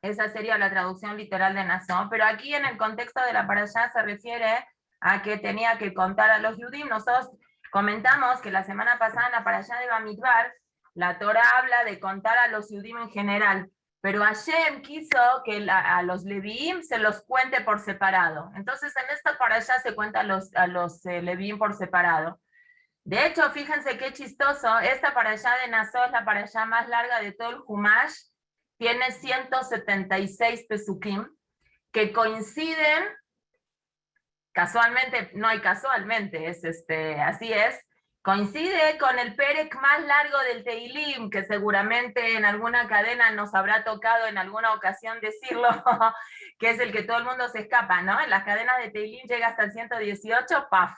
esa sería la traducción literal de Nazó, pero aquí en el contexto de la parashá se refiere a que tenía que contar a los Yudim. Nosotros comentamos que la semana pasada en la parashá de Bamidbar, la Torah habla de contar a los Yudim en general, pero Hashem quiso que a los Leviim se los cuente por separado. Entonces en esta parashá se cuenta a los Leviim por separado. De hecho, fíjense qué chistoso, esta parashá de Nazó es la parashá más larga de todo el Humash, tiene 176 pesukim, que coinciden, casualmente, no hay casualmente, así es, coincide con el Perek más largo del Teilim, que seguramente en alguna cadena nos habrá tocado en alguna ocasión decirlo, que es el que todo el mundo se escapa, ¿no? En las cadenas de Teilim llega hasta el 118, ¡paf!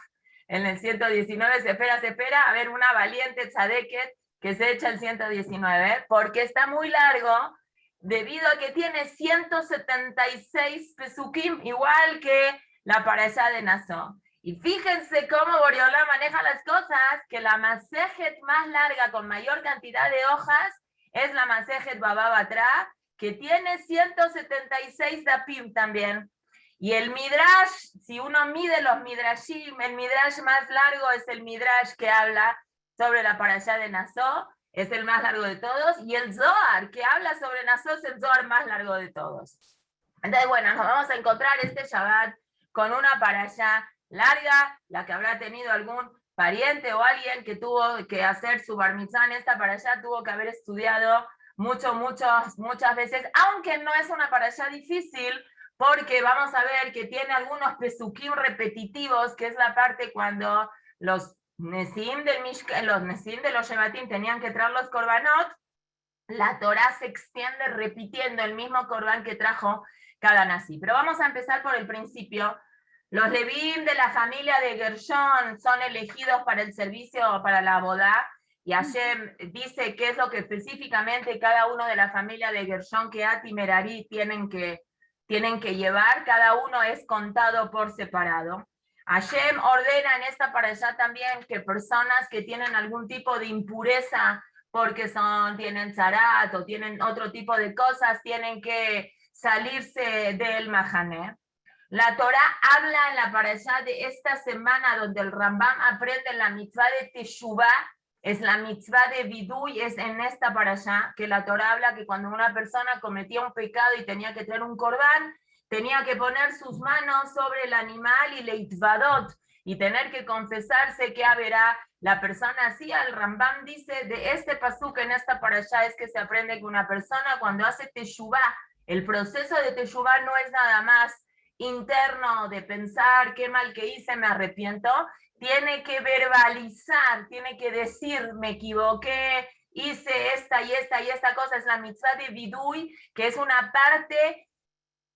En el 119 se espera, a ver, una valiente tzadeket que se echa el 119, porque está muy largo, debido a que tiene 176 pesukim, igual que la parashá de Nazó. Y fíjense cómo Boreolá maneja las cosas, que la masejet más larga con mayor cantidad de hojas es la masejet Baba Batra, que tiene 176 dapim también. Y el Midrash, si uno mide los Midrashim, el Midrash más largo es el Midrash que habla sobre la parashá de Nazó, es el más largo de todos, y el Zohar, que habla sobre Nazó, es el Zohar más largo de todos. Entonces, bueno, nos vamos a encontrar este Shabbat con una parashá larga, la que habrá tenido algún pariente o alguien que tuvo que hacer su bar mitzvah en esta parashá, tuvo que haber estudiado muchas veces, aunque no es una parashá difícil, porque vamos a ver que tiene algunos pesukim repetitivos, que es la parte cuando los Nesim de los Shevatim tenían que traer los korbanot, la Torá se extiende repitiendo el mismo corbán que trajo cada nazi. Pero vamos a empezar por el principio. Los Levim de la familia de Gershón son elegidos para el servicio, para la boda, y Hashem dice qué es lo que específicamente cada uno de la familia de Gershón, Kehat y Merari tienen que llevar. Cada uno es contado por separado. Hashem ordena en esta parashá también que personas que tienen algún tipo de impureza porque tienen zarat o tienen otro tipo de cosas, tienen que salirse del mahané. La Torá habla en la parashá de esta semana donde el Rambam aprende la mitzvah de Teshuvah, es la mitzvah de Vidui, es en esta parashá que la Torá habla que cuando una persona cometía un pecado y tenía que traer un corbán, tenía que poner sus manos sobre el animal y leitvadot, y tener que confesarse que haberá la persona así. El Rambam dice de este pasuk en esta parashá es que se aprende que una persona cuando hace teshuvá, el proceso de teshuvá no es nada más interno de pensar qué mal que hice, me arrepiento, tiene que verbalizar, tiene que decir me equivoqué, hice esta y esta y esta cosa, es la mitzvah de vidui, que es una parte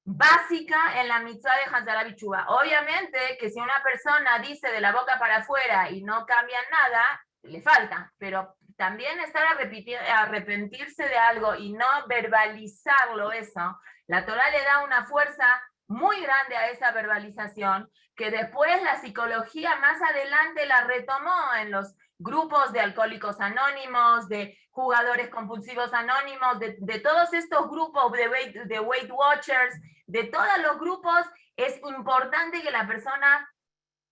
básica en la mitzvah de Hazara Bichuvá. Obviamente que si una persona dice de la boca para afuera y no cambia nada, le falta, pero también estar arrepentirse de algo y no verbalizarlo, eso, la Torá le da una fuerza muy grande a esa verbalización, que después la psicología más adelante la retomó en los grupos de alcohólicos anónimos, de jugadores compulsivos anónimos, de todos estos grupos de Weight Watchers, de todos los grupos. Es importante que la persona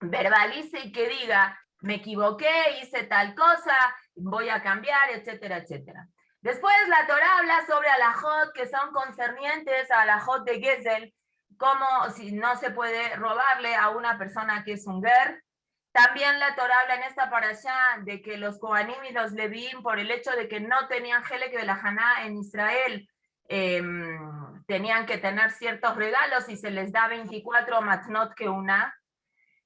verbalice y que diga, me equivoqué, hice tal cosa, voy a cambiar, etcétera, etcétera. Después la Torá habla sobre alajot que son concernientes a alajot de Gesel, como si no se puede robarle a una persona que es un ger. También la Torá habla en esta parashá de que los Kohanim y los Levín, por el hecho de que no tenían Helek de la Haná en Israel, tenían que tener ciertos regalos y se les da 24 matnot que una.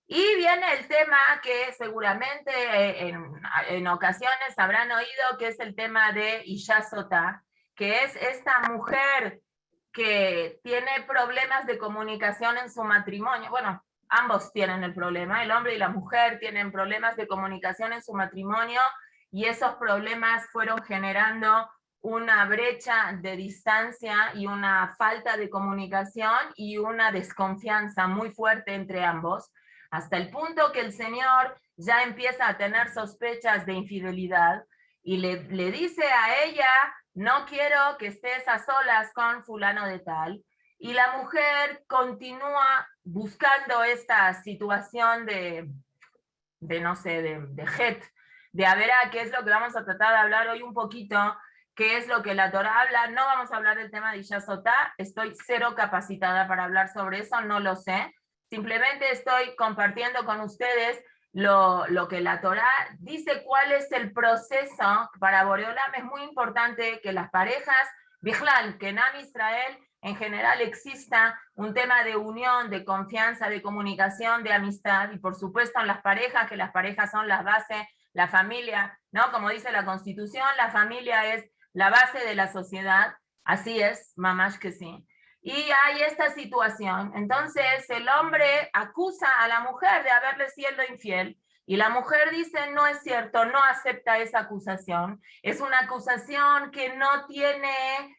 Y viene el tema que seguramente en ocasiones habrán oído, que es el tema de Isha Sotá, que es esta mujer que tiene problemas de comunicación en su matrimonio. Bueno, ambos tienen el problema, el hombre y la mujer tienen problemas de comunicación en su matrimonio, y esos problemas fueron generando una brecha de distancia y una falta de comunicación y una desconfianza muy fuerte entre ambos, hasta el punto que el Señor ya empieza a tener sospechas de infidelidad y le dice a ella, no quiero que estés a solas con fulano de tal, y la mujer continúa buscando esta situación de no sé, de het, de a ver a qué es lo que vamos a tratar de hablar hoy un poquito, qué es lo que la Torah habla. No vamos a hablar del tema de Isha Sotá, estoy cero capacitada para hablar sobre eso, no lo sé. Simplemente estoy compartiendo con ustedes lo que la Torah dice, cuál es el proceso para Boreolam. Es muy importante que las parejas, Bijlal, que en Am Israel en general exista un tema de unión, de confianza, de comunicación, de amistad, y por supuesto en las parejas, que las parejas son las bases, la familia, ¿no? Como dice la Constitución, la familia es la base de la sociedad, así es, mamash que sí. Y hay esta situación, entonces el hombre acusa a la mujer de haberle sido infiel, y la mujer dice, no es cierto, no acepta esa acusación, es una acusación que no tiene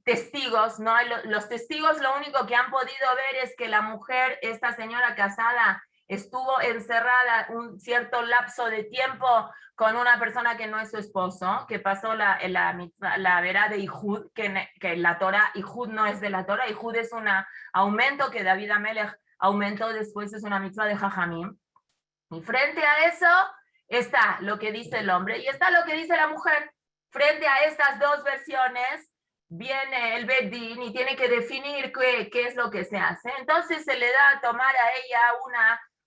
testigos, ¿no? Los testigos lo único que han podido ver es que la mujer, esta señora casada, estuvo encerrada un cierto lapso de tiempo con una persona que no es su esposo, que pasó la verá de Ihud, que la Torah, Ihud no es de la Torah, Ihud es un aumento que David Amelech aumentó después, es una mitzvah de Jajamim. Y frente a eso está lo que dice el hombre y está lo que dice la mujer. Frente a estas dos versiones, viene el Bedín y tiene que definir qué es lo que se hace. Entonces se le da a tomar a ella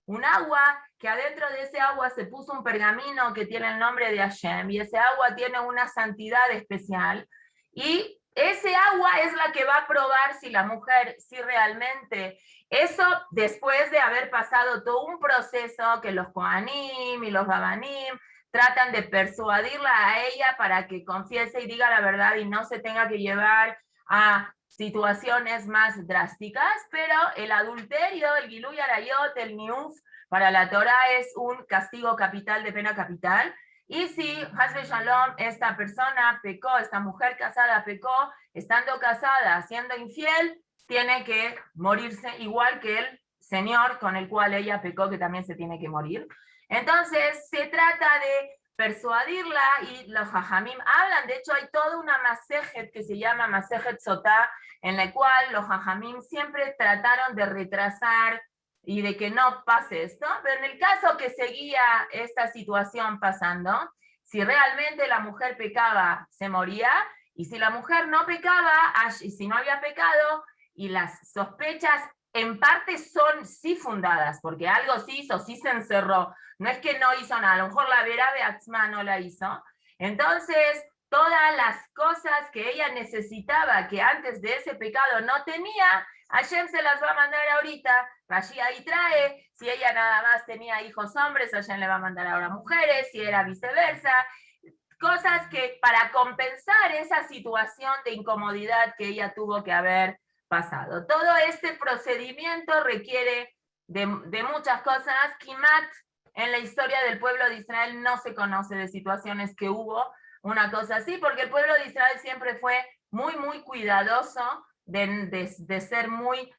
un agua, que adentro de ese agua se puso un pergamino que tiene el nombre de Hashem, y ese agua tiene una santidad especial, y ese agua es la que va a probar si la mujer, si realmente, eso después de haber pasado todo un proceso que los Kohanim y los Babanim tratan de persuadirla a ella para que confiese y diga la verdad y no se tenga que llevar a situaciones más drásticas, pero el adulterio, el Giluy Arayot, el Niuf, para la Torah es un castigo capital de pena capital. Y si Hasbe Shalom, esta persona pecó, esta mujer casada pecó, estando casada, siendo infiel, tiene que morirse igual que el señor con el cual ella pecó, que también se tiene que morir. Entonces, se trata de persuadirla y los Jajamim hablan, de hecho hay toda una masejet que se llama Masejet Sotá, en la cual los Jajamim siempre trataron de retrasar y de que no pase esto, pero en el caso que seguía esta situación pasando, si realmente la mujer pecaba, se moría, y si la mujer no pecaba, y si no había pecado, y las sospechas en parte son sí fundadas, porque algo sí hizo, sí se encerró, no es que no hizo nada, a lo mejor la Verá Beatzma no la hizo. Entonces, todas las cosas que ella necesitaba, que antes de ese pecado no tenía, Hashem se las va a mandar ahorita. Rashi ahí trae, si ella nada más tenía hijos hombres, Hashem le va a mandar ahora mujeres, si era viceversa. Cosas que para compensar esa situación de incomodidad que ella tuvo que haber pasado. Todo este procedimiento requiere de muchas cosas. Kimat, en la historia del pueblo de Israel no se conoce de situaciones que hubo una cosa así, porque el pueblo de Israel siempre fue muy, muy cuidadoso de ser muy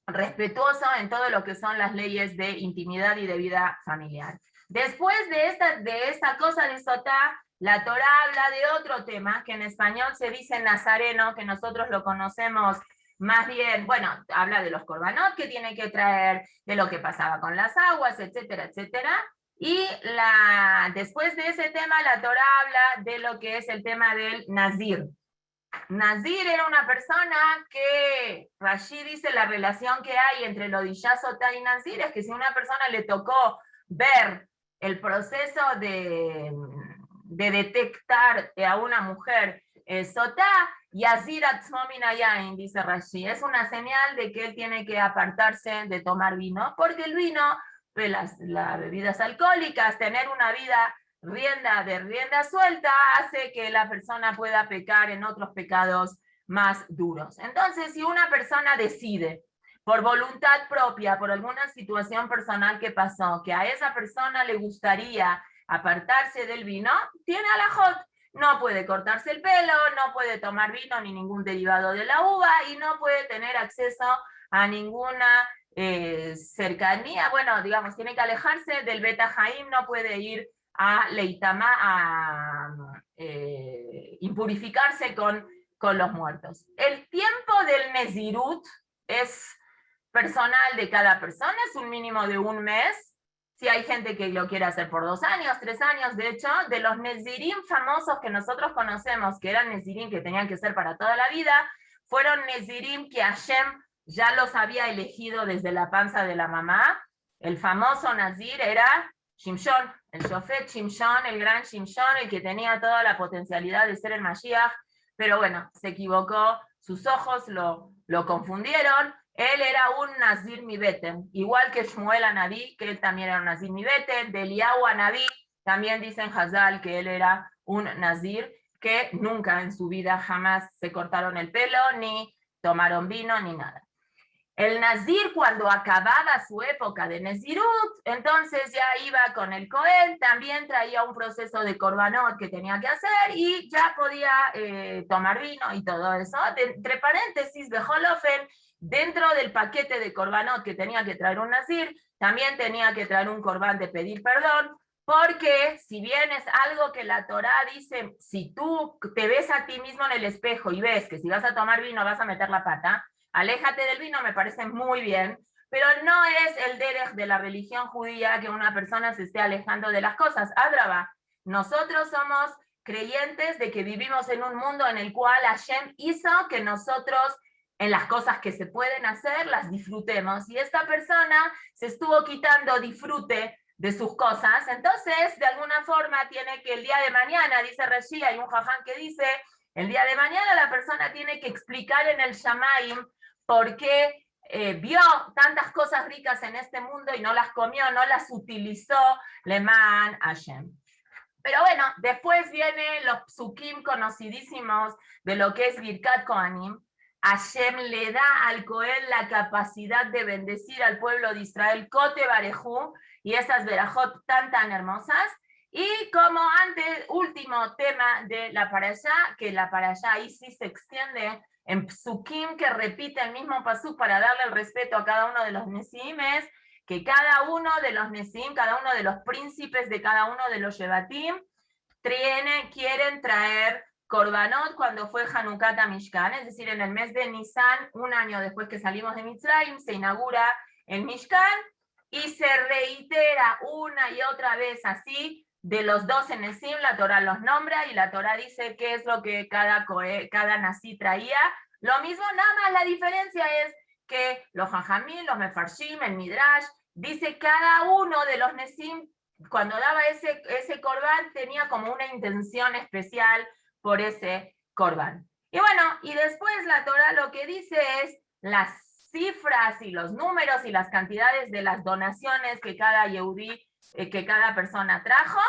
respetuoso en todo lo que son las leyes de intimidad y de vida familiar. Después de esta cosa de Sotá, la Torá habla de otro tema, que en español se dice nazareno, que nosotros lo conocemos más bien, bueno, habla de los korbanot que tiene que traer, de lo que pasaba con las aguas, etcétera, etcétera. Y después de ese tema, la Torá habla de lo que es el tema del nazir. Nazir era una persona que, Rashi dice, la relación que hay entre lo de Isha Sotá y Nazir es que si a una persona le tocó ver el proceso de detectar a una mujer Sotá, Yazir Atzmominayain, dice Rashi, es una señal de que él tiene que apartarse de tomar vino, porque el vino, las bebidas alcohólicas, tener una vida rienda suelta hace que la persona pueda pecar en otros pecados más duros. Entonces, si una persona decide por voluntad propia, por alguna situación personal que pasó, que a esa persona le gustaría apartarse del vino, tiene alajot. No puede cortarse el pelo, no puede tomar vino ni ningún derivado de la uva y no puede tener acceso a ninguna cercanía. Bueno, digamos, tiene que alejarse del Beta Jaim, no puede ir a Leitama, impurificarse con los muertos. El tiempo del Nezirut es personal de cada persona, es un mínimo de 1 mes. Si hay gente que lo quiere hacer por 2 años, 3 años, de hecho, de los Nezirim famosos que nosotros conocemos, que eran Nezirim que tenían que ser para toda la vida, fueron Nezirim que Hashem ya los había elegido desde la panza de la mamá. El famoso Nazir era Shimshon, el Shofet Shimshon, el gran Shimshon, el que tenía toda la potencialidad de ser el Mashiach, pero bueno, se equivocó, sus ojos lo confundieron. Él era un Nazir Mibeten, igual que Shmuel Anabí, que él también era un Nazir Mibeten, de Eliyahu Anabí, también dicen Hazal que él era un Nazir, que nunca en su vida jamás se cortaron el pelo, ni tomaron vino, ni nada. El Nazir, cuando acababa su época de Nezirut, entonces ya iba con el Cohen, también traía un proceso de Korbanot que tenía que hacer y ya podía tomar vino y todo eso. Entre paréntesis, de Holofen, dentro del paquete de Korbanot que tenía que traer un Nazir, también tenía que traer un Korban de pedir perdón, porque si bien es algo que la Torá dice, si tú te ves a ti mismo en el espejo y ves que si vas a tomar vino vas a meter la pata, aléjate del vino, me parece muy bien, pero no es el derech de la religión judía que una persona se esté alejando de las cosas. Adraba, nosotros somos creyentes de que vivimos en un mundo en el cual Hashem hizo que nosotros en las cosas que se pueden hacer las disfrutemos, y esta persona se estuvo quitando disfrute de sus cosas, entonces de alguna forma tiene que el día de mañana, dice Rashi, hay un jaján que dice, el día de mañana la persona tiene que explicar en el Shamaim por qué vio tantas cosas ricas en este mundo y no las comió, no las utilizó, Leman Hashem. Pero bueno, después vienen los psukim conocidísimos de lo que es Birkat Kohanim. Hashem le da al Cohen la capacidad de bendecir al pueblo de Israel, Kote Barejú, y esas verajot tan hermosas. Y como antes, último tema de la parashá, que la parashá ahí sí se extiende en psukim que repite el mismo pasuk para darle el respeto a cada uno de los nesimes, que cada uno de los nesim, cada uno de los príncipes de cada uno de los shevatim, quieren traer Korbanot cuando fue Hanukkah a Mishkan, es decir, en el mes de Nisan, 1 año después que salimos de Mitzrayim, se inaugura el Mishkan y se reitera una y otra vez así. De los 12 Nesim, la Torah los nombra y la Torah dice qué es lo que cada Nasi traía. Lo mismo, nada más la diferencia es que los Jajamim, los Mefarshim, el Midrash, dice cada uno de los Nesim, cuando daba ese Korban, tenía como una intención especial por ese Korban. Y bueno, y después la Torah lo que dice es las cifras y los números y las cantidades de las donaciones que cada Yehudí, que cada persona trajo,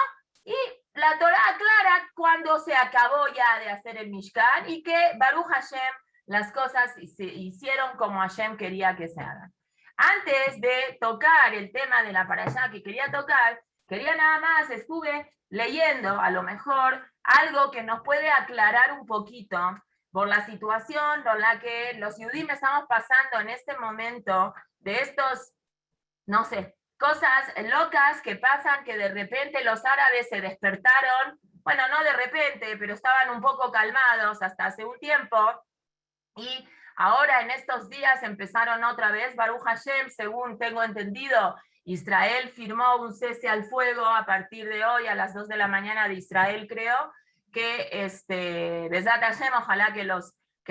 y la Torah aclara cuando se acabó ya de hacer el Mishkan y que Baruch Hashem las cosas se hicieron como Hashem quería que se hagan. Antes de tocar el tema de la parashá que quería tocar, quería nada más, estuve leyendo a lo mejor algo que nos puede aclarar un poquito por la situación por la que los Yudim estamos pasando en este momento, de estos, no sé, cosas locas que pasan, que de repente los árabes se despertaron, bueno, no de repente, pero estaban un poco calmados hasta hace un tiempo, y ahora en estos días empezaron otra vez, Baruch Hashem, según tengo entendido, Israel firmó un cese al fuego a partir de hoy a las 2 de la mañana de Israel, creo, que Besat Hashem, ojalá que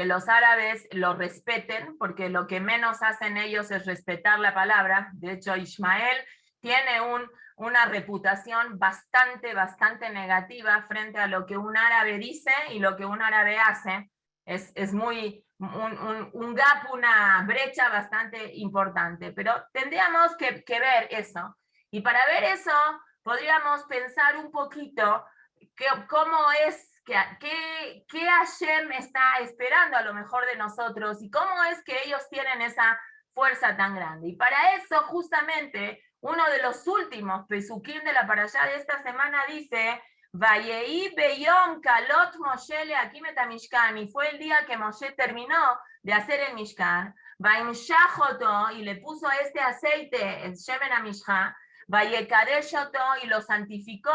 los árabes lo respeten, porque lo que menos hacen ellos es respetar la palabra. De hecho, Ismael tiene una reputación bastante negativa frente a lo que un árabe dice y lo que un árabe hace. Es muy un gap, una brecha bastante importante, pero tendríamos que ver eso. Y para ver eso, podríamos pensar un poquito cómo es, qué Hashem está esperando a lo mejor de nosotros y cómo es que ellos tienen esa fuerza tan grande. Y para eso, justamente, uno de los últimos pesukim de la parashá de esta semana dice: Vayehi beyom kalot Moshe leakim et hamishkan, y fue el día que Moshe terminó de hacer el Mishkan, vaimshach oto, y le puso este aceite, el shemen hamishcha, vayekadesh oto, y lo santificó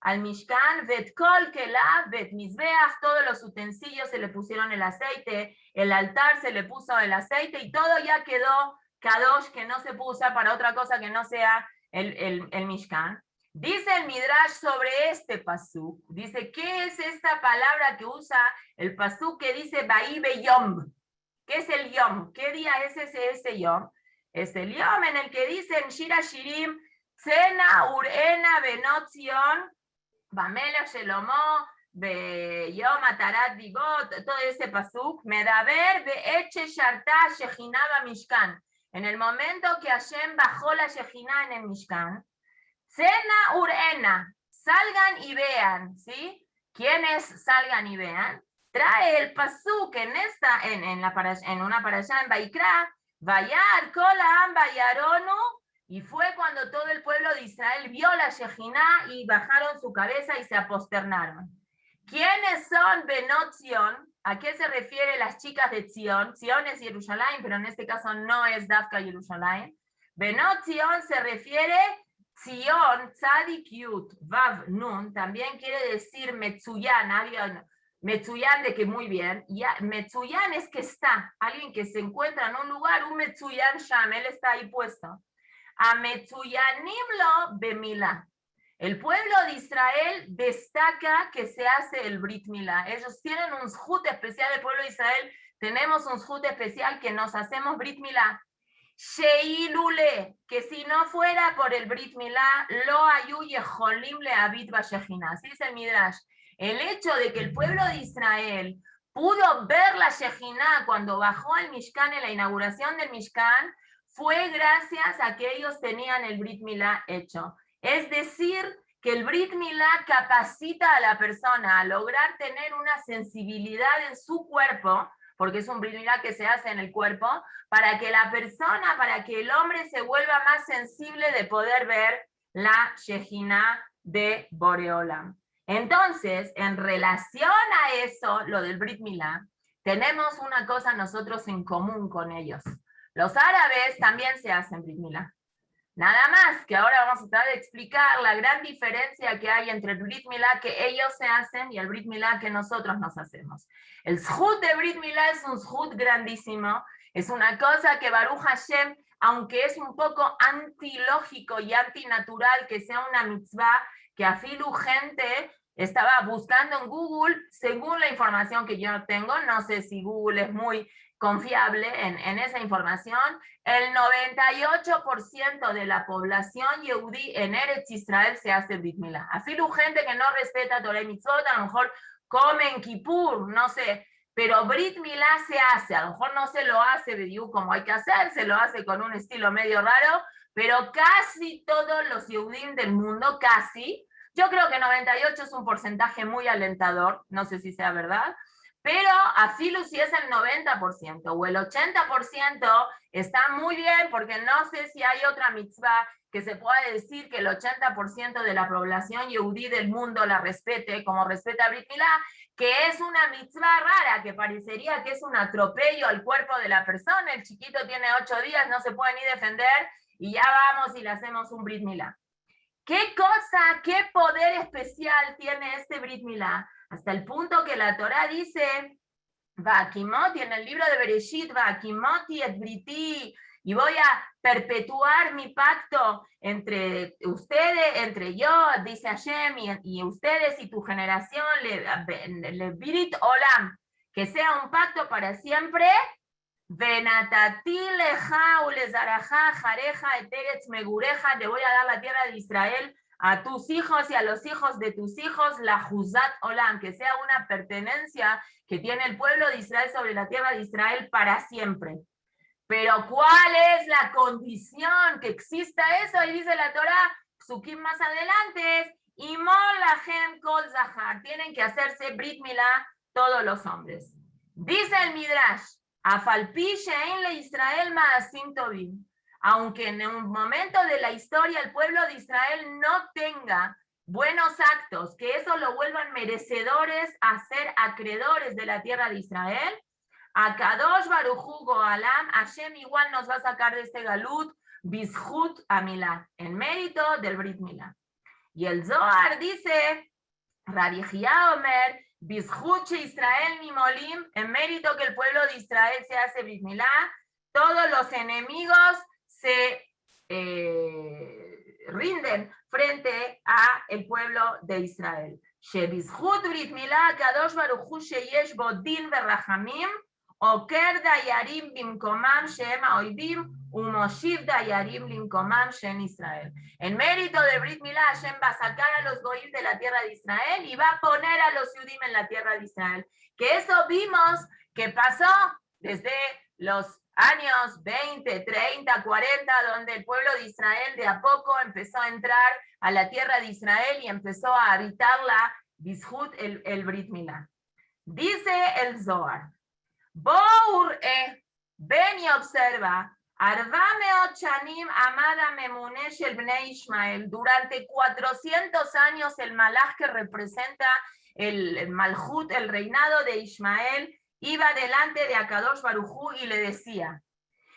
al Mishkan, vet kol kelav, vet mizbeach, todos los utensilios se le pusieron el aceite, el altar se le puso el aceite y todo ya quedó kadosh, que no se puede usar para otra cosa que no sea el Mishkan. Dice el Midrash sobre este pasuk, dice, ¿qué es esta palabra que usa el pasuk que dice Ba'ibe Yom? ¿Qué es el Yom? ¿Qué día es ese Yom? Es el Yom en el que dice en Shira Shirim, Tzena Urena Benot Zion, Bamelech Shelomo, Yom Atarat Divot, todo ese pasuk, Medaber Be'eche Sharta Shejina Mishkan. En el momento que Hashem bajó la Shejina en el Mishkan, Tzena Urena, salgan y vean, ¿sí? ¿Quiénes salgan y vean? Trae el pasuk en una parashá en Vaikra, Vayar Kolam Vayaronu, y fue cuando todo el pueblo de Israel vio la Shejina y bajaron su cabeza y se aposternaron. ¿Quiénes son Benot Zion? ¿A qué se refiere las chicas de Zion? Zion es Jerusalén, pero en este caso no es Dafka Jerusalén. Benot Zion se refiere Zion, Tzadik Yud, Vav Nun, también quiere decir Metzuyan, Metzuyan de que muy bien, Metzuyan es que está, alguien que se encuentra en un lugar, un Metzuyan Sham, él está ahí puesto. A Metzuyanim lo Bemila. El pueblo de Israel destaca que se hace el Brit Milá. Ellos tienen un zhut especial, el pueblo de Israel, tenemos un zhut especial que nos hacemos Brit Milá. Sheilule, que si no fuera por el Brit Milá, lo ayu yeholim le abit bashejina. Así es el Midrash. El hecho de que el pueblo de Israel pudo ver la Shejina cuando bajó al Mishkan en la inauguración del Mishkan, fue gracias a que ellos tenían el Brit Milá hecho. Es decir, que el Brit Milá capacita a la persona a lograr tener una sensibilidad en su cuerpo, porque es un Brit Milá que se hace en el cuerpo, para que la persona, para que el hombre se vuelva más sensible de poder ver la Shejina de Boreolam. Entonces, en relación a eso, lo del Brit Milá, tenemos una cosa nosotros en común con ellos. Los árabes también se hacen Brit Milá. Nada más que ahora vamos a tratar de explicar la gran diferencia que hay entre el Brit Milá que ellos se hacen y el Brit Milá que nosotros nos hacemos. El zhut de Brit Milá es un zhut grandísimo, es una cosa que Baruch Hashem, aunque es un poco antilógico y antinatural que sea una mitzvah, que afilu gente estaba buscando en Google, según la información que yo tengo, no sé si Google es muy confiable en esa información, el 98% de la población yehudí en Eretz Israel se hace Brit Milá. Afilu gente que no respeta Torah y Mitzvot, a lo mejor come en Kippur, no sé, pero Brit Milá se hace, a lo mejor no se lo hace Bediú como hay que hacer, se lo hace con un estilo medio raro, pero casi todos los yehudim del mundo, casi, yo creo que 98 es un porcentaje muy alentador, no sé si sea verdad, pero afilu si es el 90% o el 80% está muy bien, porque no sé si hay otra mitzvah que se pueda decir que el 80% de la población yehudí del mundo la respete, como respeta Brit Milá, que es una mitzvah rara, que parecería que es un atropello al cuerpo de la persona, el chiquito tiene 8 días, no se puede ni defender, y ya vamos y le hacemos un Brit Milá. ¿Qué cosa, qué poder especial tiene este Brit Milá? Hasta el punto que la Torá dice, Va'akimoti, en el libro de Bereshit, Va'akimoti et briti, y voy a perpetuar mi pacto entre ustedes, entre yo, dice Hashem, y ustedes y tu generación, le Brit Olam, que sea un pacto para siempre. Venatati leja ulezaraja jareja eteretz megureja, te voy a dar la tierra de Israel a tus hijos y a los hijos de tus hijos, la Juzat Olam, que sea una pertenencia que tiene el pueblo de Israel sobre la tierra de Israel para siempre. Pero ¿cuál es la condición que exista eso? Ahí dice la Torá, Psukim más adelante, Imol lahem kol zahar, tienen que hacerse Brit Milá todos los hombres. Dice el Midrash, Afalpi she'en le Israel ma'asim tovim, aunque en un momento de la historia el pueblo de Israel no tenga buenos actos, que eso lo vuelvan merecedores a ser acreedores de la tierra de Israel, a Kadosh Baruj Hu Goalam, Hashem igual nos va a sacar de este galut, Bizhut a Milá, en mérito del Brit Milá. Y el Zohar dice, Rabbi Jia Omer, Bizhut Israel Mimolim, en mérito que el pueblo de Israel se hace Brit Milá, todos los enemigos se rinden frente a el pueblo de Israel. שבזכות ברית מילה הקדוש ברוך הוא שיש בו דין ורחמים, עוקר דיירים במקומם שהם האויבים, ומושיב דיירים למקומם שהם ישראל. En mérito de Brit Milá, Hashem va a sacar a los goyim de la tierra de Israel y va a poner a los yudim en la tierra de Israel. Que eso vimos que pasó desde los años 20, 30, 40, donde el pueblo de Israel de a poco empezó a entrar a la tierra de Israel y empezó a habitarla, Bizhut el Brit Milá. Dice el Zohar, Bour ven y observa, Arvameot Shanim Amada Memunesh el Bnei Ishmael, durante 400 años el malach que representa el Malhut, el reinado de Ishmael, iba delante de Akadosh Baruj Hu y le decía,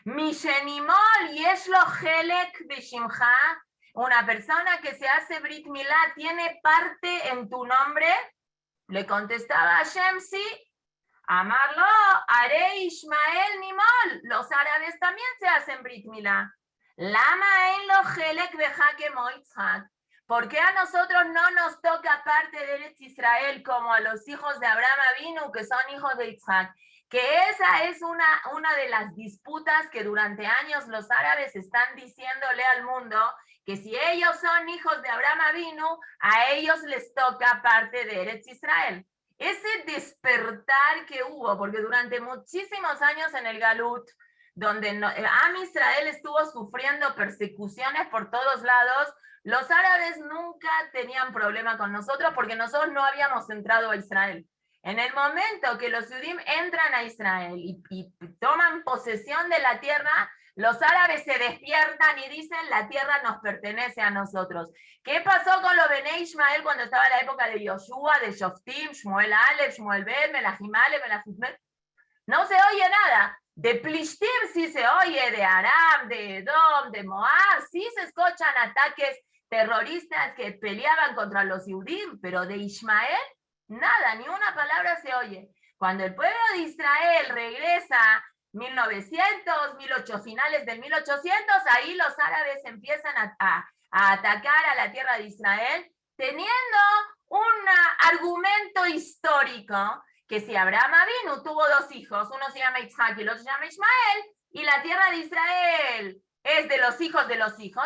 Mishenimol yeshlo helek beshimcha, una persona que se hace Brit Milá tiene parte en tu nombre. Le contestaba Hashem, sí. Amarlo, Are Ishmael Nimol, los árabes también se hacen Brit Milá. Lama en lo helek beja moitzhak. ¿Por qué a nosotros no nos toca parte de Eretz Israel como a los hijos de Abraham Avinu, que son hijos de Isaac? Que esa es una de las disputas que durante años los árabes están diciéndole al mundo, que si ellos son hijos de Abraham Avinu, a ellos les toca parte de Eretz Israel. Ese despertar que hubo, porque durante muchísimos años en el Galut, donde Am Israel estuvo sufriendo persecuciones por todos lados, los árabes nunca tenían problema con nosotros porque nosotros no habíamos entrado a Israel. En el momento que los Yudim entran a Israel y toman posesión de la tierra, los árabes se despiertan y dicen, la tierra nos pertenece a nosotros. ¿Qué pasó con los Bnei Ishmael cuando estaba la época de Yoshua, de Shoftim, Shmuel Aleph, Shmuel Bet, Melachim Aleph, Melachim Bet? No se oye nada. De Plishtim sí se oye, de Aram, de Edom, de Moab, sí se escuchan ataques terroristas que peleaban contra los Yudim, pero de Ishmael, nada, ni una palabra se oye. Cuando el pueblo de Israel regresa 1900, 1800, finales del 1800, ahí los árabes empiezan a atacar a la tierra de Israel, teniendo un argumento histórico, que si Abraham Avinu tuvo dos hijos, uno se llama Isaac y el otro se llama Ishmael, y la tierra de Israel es de los hijos,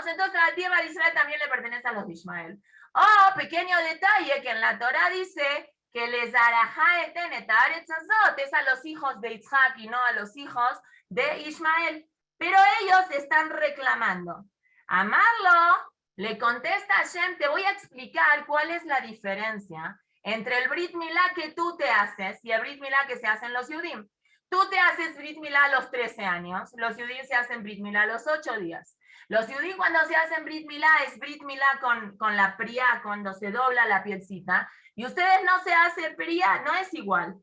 entonces la tierra de Israel también le pertenece a los de Ishmael. Oh, pequeño detalle, que en la Torá dice que les arajá eten etzazot, es a los hijos de Isaac y no a los hijos de Ishmael. Pero ellos están reclamando. Amarlo, le contesta Hashem, te voy a explicar cuál es la diferencia entre el Brit Milá que tú te haces y el Brit Milá que se hacen los Yudim. Tú te haces Brit Milá a los 13 años, los Yudim se hacen Brit Milá a los 8 días. Los Yudim cuando se hacen Brit Milá es Brit Milá con la priá, cuando se dobla la pielcita, y ustedes no se hacen priá, no es igual.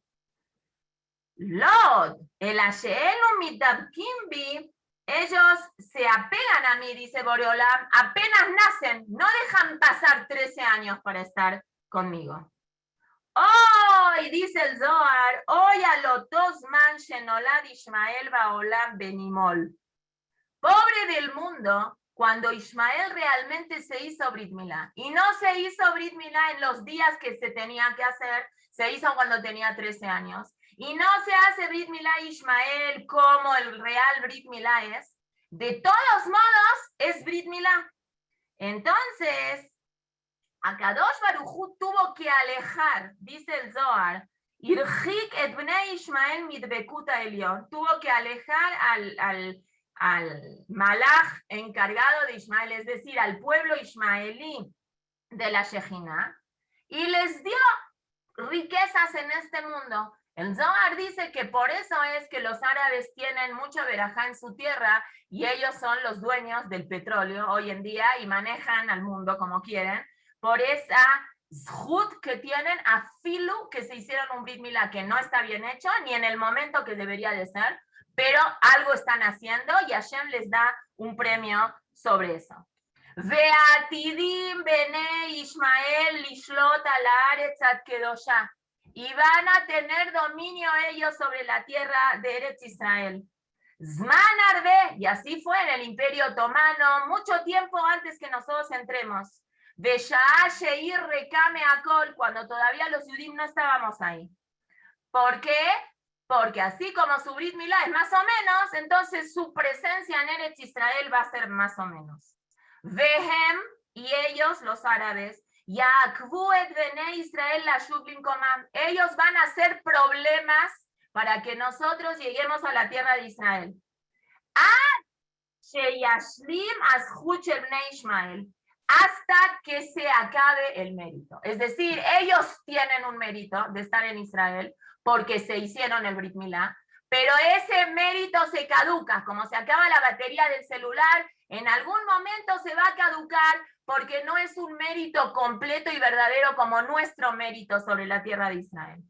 Lod, el Asheelu mitabkimbi, ellos se apegan a mí, dice Boreolam, apenas nacen, no dejan pasar 13 años para estar conmigo. Hoy, dice el Zohar, hoy a los dos man shenolad Ishmael baolam benimol. Pobre del mundo, cuando Ishmael realmente se hizo Brit Milá. Y no se hizo Brit Milá en los días que se tenía que hacer, se hizo cuando tenía 13 años. Y no se hace Brit Milá Ishmael como el real Brit Milá es. De todos modos, es Brit Milá. Entonces, Akadosh Baruj Hu tuvo que alejar, dice el Zohar, Irjik et bnei Ishmael mitbekuta Elión, tuvo que alejar al malach encargado de Ishmael, es decir, al pueblo ismaelí de la Shejina, y les dio riquezas en este mundo. El Zohar dice que por eso es que los árabes tienen mucho verajá en su tierra y ellos son los dueños del petróleo hoy en día y manejan al mundo como quieren, por esa zhut que tienen a filu que se hicieron un Brit Milá que no está bien hecho ni en el momento que debería de ser, pero algo están haciendo y Hashem les da un premio sobre eso. Veatidim bene Ismael lishlot al haaretz ad kedosha. Y van a tener dominio ellos sobre la tierra de Eretz Israel. Zman arbe, y así fue en el Imperio Otomano, mucho tiempo antes que nosotros entremos. Veshaa sheir rekame akol, cuando todavía los Yudim no estábamos ahí. ¿Por qué? Porque así como su Brit Milá es más o menos, entonces su presencia en Eretz Israel va a ser más o menos. Vehem, y ellos, los árabes, Yaakvu et bene Israel la Shublim Komam, ellos van a hacer problemas para que nosotros lleguemos a la tierra de Israel. Hasta que se acabe el mérito. Es decir, ellos tienen un mérito de estar en Israel porque se hicieron el Brit Milá, pero ese mérito se caduca, como se acaba la batería del celular, en algún momento se va a caducar porque no es un mérito completo y verdadero como nuestro mérito sobre la tierra de Israel.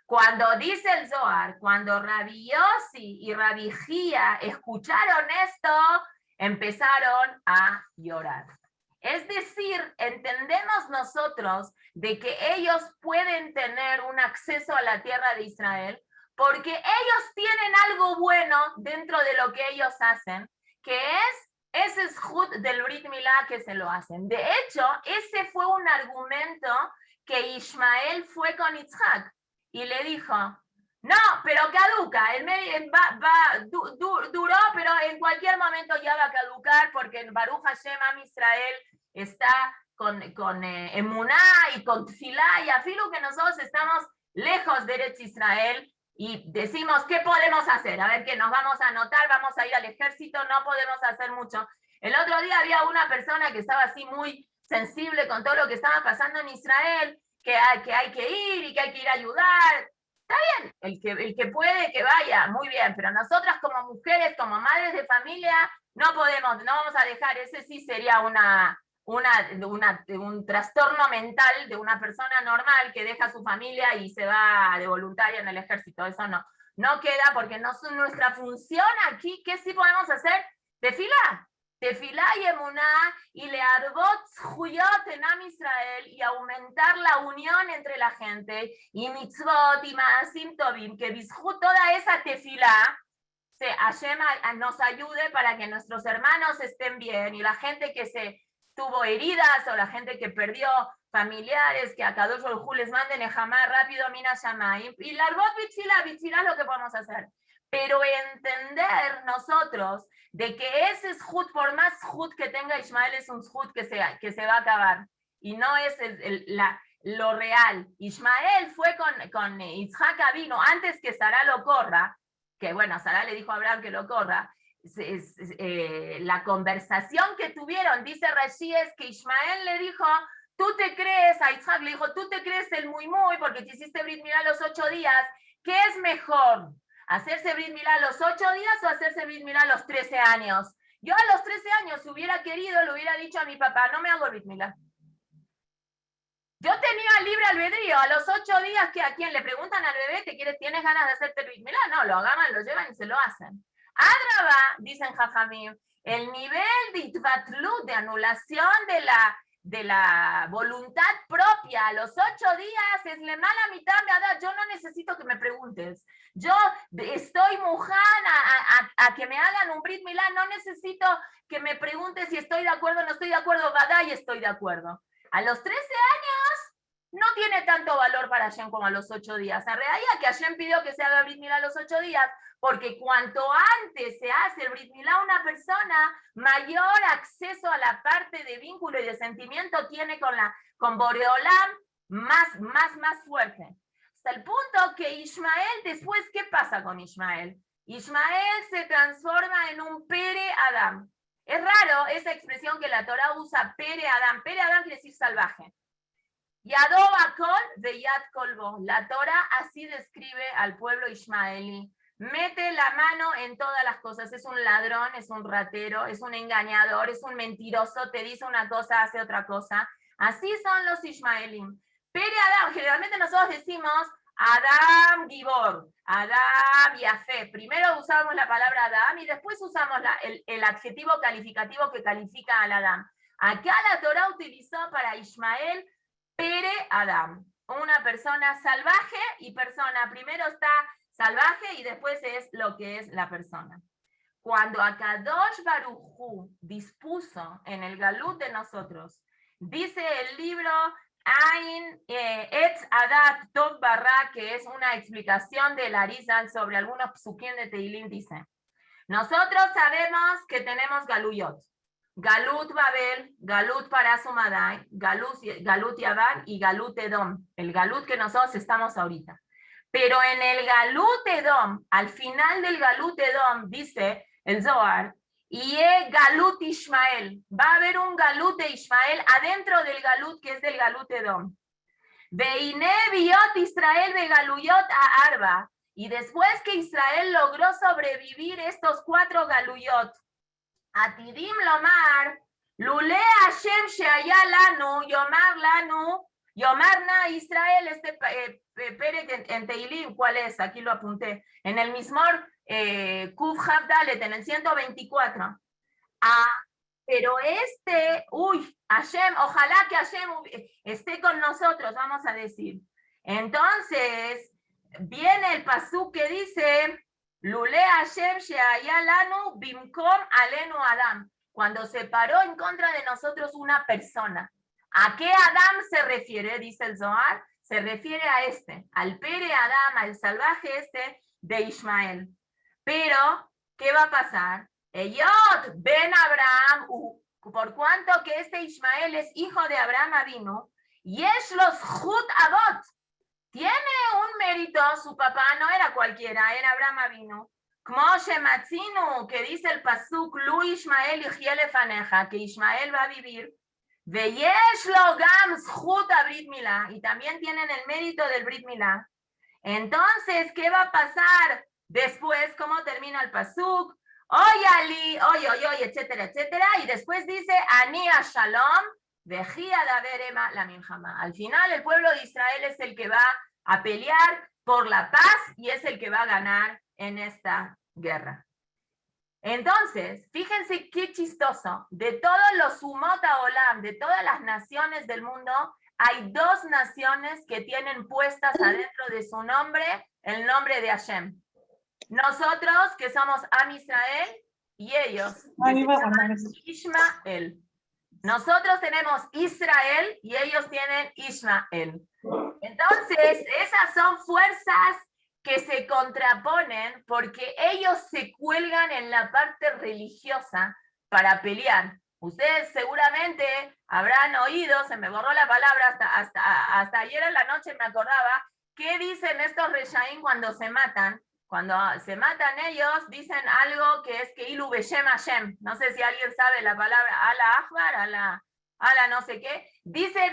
Cuando dice el Zohar, cuando Rabbi Yossi y Rabbi Jía escucharon esto, empezaron a llorar. Es decir, entendemos nosotros de que ellos pueden tener un acceso a la tierra de Israel porque ellos tienen algo bueno dentro de lo que ellos hacen, que es ese zhut del Brit Milá que se lo hacen. De hecho, ese fue un argumento que Ismael fue con Yitzhak y le dijo, no, pero caduca, duró, pero en cualquier momento ya va a caducar porque en Baruch Hashem Am Israel está con emuná y con tfilá, y afilo que nosotros estamos lejos de Eretz Israel y decimos, ¿qué podemos hacer? A ver, que nos vamos a anotar, vamos a ir al ejército, no podemos hacer mucho. El otro día había una persona que estaba así muy sensible con todo lo que estaba pasando en Israel, que hay que ir y que hay que ir a ayudar. Está bien, el que puede, que vaya, muy bien, pero nosotras como mujeres, como madres de familia, no podemos, no vamos a dejar, ese sí sería un trastorno mental de una persona normal que deja a su familia y se va de voluntaria en el ejército. Eso no queda porque no es nuestra función aquí. ¿Qué sí podemos hacer? Tefilá y emuná y learbot zhuyot en Am Israel y aumentar la unión entre la gente y mitzvot y maasim tovim, que bizhut toda esa tefilá Hashem nos ayude para que nuestros hermanos estén bien y la gente que se tuvo heridas o la gente que perdió familiares, que a Kadosh Baruj Hu les manden Nejamá rápido, Mina Shamayim, y la Arbot Bitzilá es lo que podemos hacer. Pero entender nosotros de que ese zhut, por más zhut que tenga Ismael, es un zhut que se va a acabar, y no es lo real. Ismael fue con Yitzhak Avinu antes que Sará lo corra, que bueno, Sará le dijo a Abraham que lo corra. La conversación que tuvieron, dice Rashi, es que Ismael le dijo, tú te crees, a Isaac le dijo, tú te crees el muy porque te hiciste Brit Milá los 8 días, ¿qué es mejor? ¿Hacerse Brit Milá los 8 días o hacerse Brit Milá los 13 años? Yo a los 13 años, si hubiera querido, le hubiera dicho a mi papá, no me hago Brit Milá. Yo tenía libre albedrío, a los 8 días que a quien le preguntan al bebé, ¿tienes ganas de hacerte Brit Milá? No, lo agarran, lo llevan y se lo hacen. Adraba, dicen Jajamim, el nivel de itvatlut, de anulación de la voluntad propia a los 8 días es le mala mitad de edad. Yo no necesito que me preguntes. Yo estoy mujana a que me hagan un Brit Milá, no necesito que me preguntes si estoy de acuerdo o no estoy de acuerdo. Badá, y estoy de acuerdo. A los 13 años no tiene tanto valor para Hashem como a los 8 días. A realidad que Hashem pidió que se haga Brit Milá a los 8 días, porque cuanto antes se hace el Brit Milá a una persona, mayor acceso a la parte de vínculo y de sentimiento tiene con Boreolam, más fuerte. Hasta el punto que Ismael, después, ¿qué pasa con Ismael? Ismael se transforma en un Pere Adam. Es raro esa expresión que la Torah usa, Pere Adam. Pere Adam quiere decir salvaje. Yadó Bakol de Yad Kolbo. La Torah así describe al pueblo ismaelí. Mete la mano en todas las cosas. Es un ladrón, es un ratero, es un engañador, es un mentiroso, te dice una cosa, hace otra cosa. Así son los ismaelíes. Pere Adam, generalmente nosotros decimos Adam Gibor, Adam Yafé. Primero usamos la palabra Adam y después usamos el adjetivo calificativo que califica al Adam. Acá la Torá utilizó para Ismael Pere Adam, una persona salvaje y persona. Primero está salvaje y después es lo que es la persona. Cuando Akadosh Baruj Hu dispuso en el Galut de nosotros, dice el libro Ain Etz Adat Tov Barra, que es una explicación de Arizal sobre algunos psukim de Teilim, dice: nosotros sabemos que tenemos Galuyot. Galut Babel, Galut Parasumadai, Galut Yavan y Galut Edom, el Galut que nosotros estamos ahorita. Pero en el Galut Edom, al final del Galut Edom, dice el Zohar, y Galut Ishmael, va a haber un Galut de Ishmael adentro del Galut que es del Galut Edom. Veine Biot Israel Begaluyot a Arba, y después que Israel logró sobrevivir estos 4 Galuyot, Atidim Lomar, Lule Hashem Sheaya Lanu, Yomar Lanu, Yomarna Israel, Perek en Teilim, ¿cuál es? Aquí lo apunté. En el Mismor Kuf Habdalet, en el 124. Pero Hashem, ojalá que Hashem esté con nosotros, vamos a decir. Entonces, viene el pasuk que dice, Lule Hashem she'aya lanu bimkom alenu Adam, cuando se paró en contra de nosotros una persona. ¿A qué Adam se refiere? Dice el Zohar, se refiere a al Pere Adam, al salvaje de Ismael. Pero, ¿qué va a pasar? Eyot ben Abraham, por cuanto que Ismael es hijo de Abraham Avinu, Yesh los Jut Avot, tiene un mérito, su papá no era cualquiera, era Abraham Avinu. Kmo shematzinu, que dice el pasuk, Lu Ismael yichyeh lefaneja, que Ismael va a vivir. Veyesh lo gam zchut a Brit Milá, y también tienen el mérito del Brit Milá. Entonces, ¿qué va a pasar después? ¿Cómo termina el pasuk? Oy Ali, oy, etcétera, etcétera. Y después dice, Ani a Shalom, vejía da verema la milhama. Al final, el pueblo de Israel es el que va a pelear por la paz y es el que va a ganar en esta guerra. Entonces, fíjense qué chistoso. De todos los Umot HaOlam, de todas las naciones del mundo, hay 2 naciones que tienen puestas adentro de su nombre el nombre de Hashem. Nosotros, que somos Am Israel, y ellos, que se llaman Ishmael. Nosotros tenemos Israel y ellos tienen Ishmael. Entonces, esas son fuerzas que se contraponen porque ellos se cuelgan en la parte religiosa para pelear. Ustedes seguramente habrán oído, se me borró la palabra, hasta ayer en la noche me acordaba, ¿qué dicen estos Reshaim cuando se matan? Cuando se matan ellos, dicen algo que es que Ilu Beshem Hashem. No sé si alguien sabe la palabra Ala Akbar, Ala no sé qué. Dicen,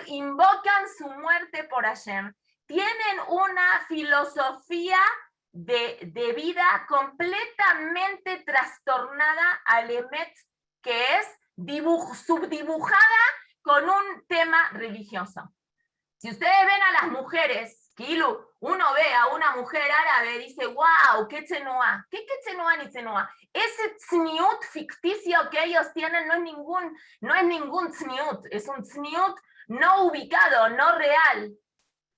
invocan su muerte por Hashem. Tienen una filosofía de vida completamente trastornada al Emet, que es subdibujada con un tema religioso. Si ustedes ven a las mujeres, Kilu, uno ve a una mujer árabe y dice, wow, qué tzenua. ¿Qué tzenua ni tzenua? Ese tzniut ficticio que ellos tienen no es ningún tzniut, es un tzniut no ubicado, no real.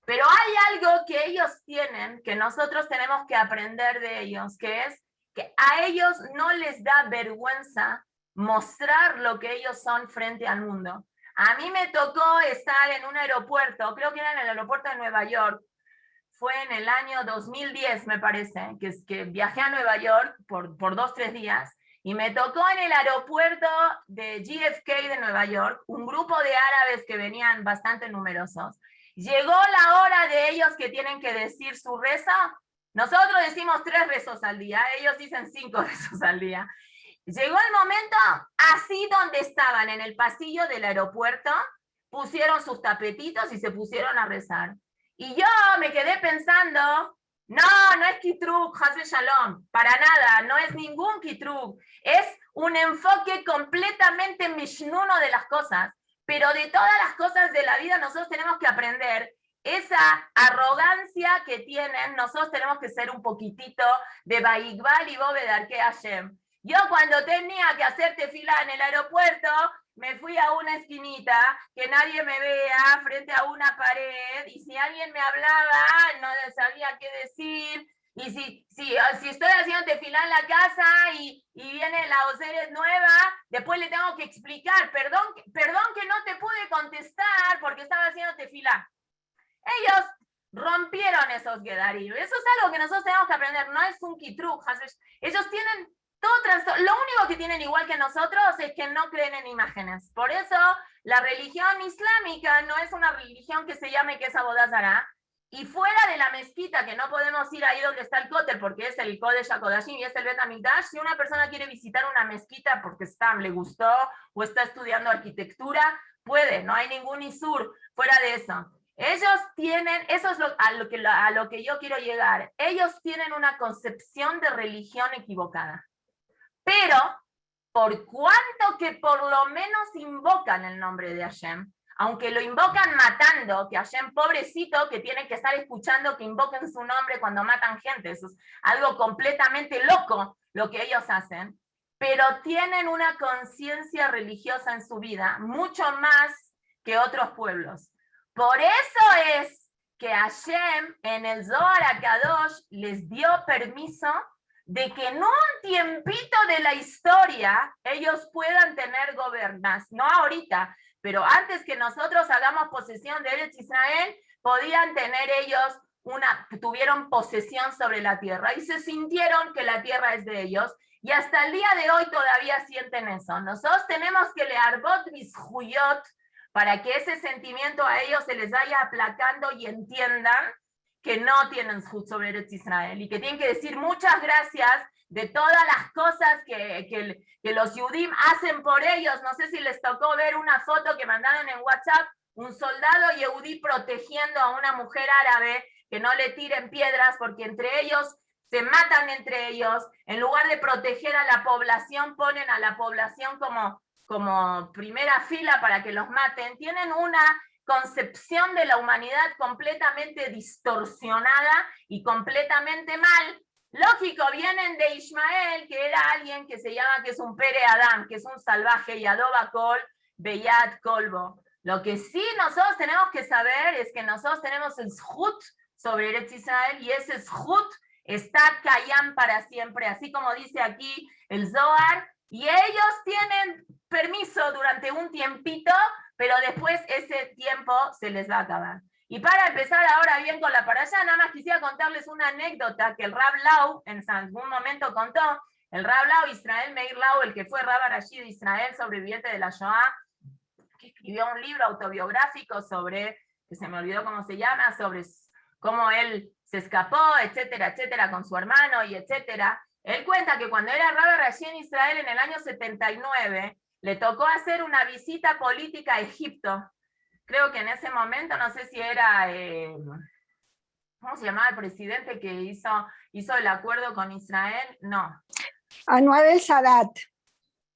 Pero hay algo que ellos tienen, que nosotros tenemos que aprender de ellos, que es que a ellos no les da vergüenza mostrar lo que ellos son frente al mundo. A mí me tocó estar en un aeropuerto, creo que era en el aeropuerto de Nueva York, fue en el año 2010, me parece, que viajé a Nueva York por 2-3 días, y me tocó en el aeropuerto de JFK de Nueva York, un grupo de árabes que venían bastante numerosos. Llegó la hora de ellos que tienen que decir su rezo. Nosotros decimos 3 rezos al día, ellos dicen 5 rezos al día. Llegó el momento, así donde estaban, en el pasillo del aeropuerto, pusieron sus tapetitos y se pusieron a rezar. Y yo me quedé pensando, no es Kitrug, Hasbe Shalom, para nada, no es ningún Kitrug. Es un enfoque completamente mishnuno de las cosas. Pero de todas las cosas de la vida nosotros tenemos que aprender esa arrogancia que tienen, nosotros tenemos que ser un poquitito de Baigbal y Bobedar que Hashem. Yo cuando tenía que hacer tefilá en el aeropuerto, me fui a una esquinita, que nadie me vea, frente a una pared, y si alguien me hablaba, no sabía qué decir, y si estoy haciendo tefilá en la casa y viene la Oseres nueva, después le tengo que explicar, perdón que no te pude contestar porque estaba haciendo tefilá. Ellos rompieron esos gedarim. Eso es algo que nosotros tenemos que aprender, no es un kitruk. Ellos tienen todo trastorno. Lo único que tienen igual que nosotros es que no creen en imágenes. Por eso la religión islámica no es una religión que se llame que es Abodá Zará. Y fuera de la mezquita, que no podemos ir ahí donde está el Kotel, porque es el Kodesh HaKodashim y es el Bet HaMikdash, si una persona quiere visitar una mezquita porque le gustó o está estudiando arquitectura, puede, no hay ningún isur fuera de eso. Ellos tienen, eso es a lo que yo quiero llegar, ellos tienen una concepción de religión equivocada. Pero, por cuanto que por lo menos invocan el nombre de Hashem, aunque lo invocan matando, que Hashem, pobrecito, que tiene que estar escuchando que invoquen su nombre cuando matan gente, eso es algo completamente loco lo que ellos hacen, pero tienen una conciencia religiosa en su vida, mucho más que otros pueblos. Por eso es que Hashem en el Zohar HaKadosh les dio permiso de que en un tiempito de la historia ellos puedan tener gobernanza, no ahorita, pero antes que nosotros hagamos posesión de Eretz Israel, podían tener ellos tuvieron posesión sobre la tierra y se sintieron que la tierra es de ellos, y hasta el día de hoy todavía sienten eso. Nosotros tenemos que leer Bot Bishuyot para que ese sentimiento a ellos se les vaya aplacando y entiendan que no tienen Zhut sobre Eretz Israel y que tienen que decir muchas gracias de todas las cosas que los Yudim hacen por ellos. No sé si les tocó ver una foto que mandaron en WhatsApp, un soldado Yehudí protegiendo a una mujer árabe que no le tiren piedras porque entre ellos se matan entre ellos. En lugar de proteger a la población, ponen a la población como primera fila para que los maten. Tienen una concepción de la humanidad completamente distorsionada y completamente mal. Lógico, vienen de Ismael, que era alguien que se llama, que es un Pere Adam, que es un salvaje, y Adoba Kol, Beyat Kolbo. Lo que sí nosotros tenemos que saber es que nosotros tenemos el Zhut sobre Eretz Israel, y ese Zhut está Kayam para siempre, así como dice aquí el Zohar, y ellos tienen permiso durante un tiempito, pero después ese tiempo se les va a acabar. Y para empezar ahora bien con la parashá, nada más quisiera contarles una anécdota que el Rab Lau en algún momento contó. El Rab Lau, Israel Meir Lau, el que fue Rab Arashi de Israel, sobreviviente de la Shoah, que escribió un libro autobiográfico sobre, que se me olvidó cómo se llama, sobre cómo él se escapó, etcétera, etcétera, con su hermano y etcétera. Él cuenta que cuando era Rab Arashi en Israel en el año 79, le tocó hacer una visita política a Egipto. Creo que en ese momento, no sé si era, ¿cómo se llamaba el presidente que hizo el acuerdo con Israel? No. Anwar el Sadat.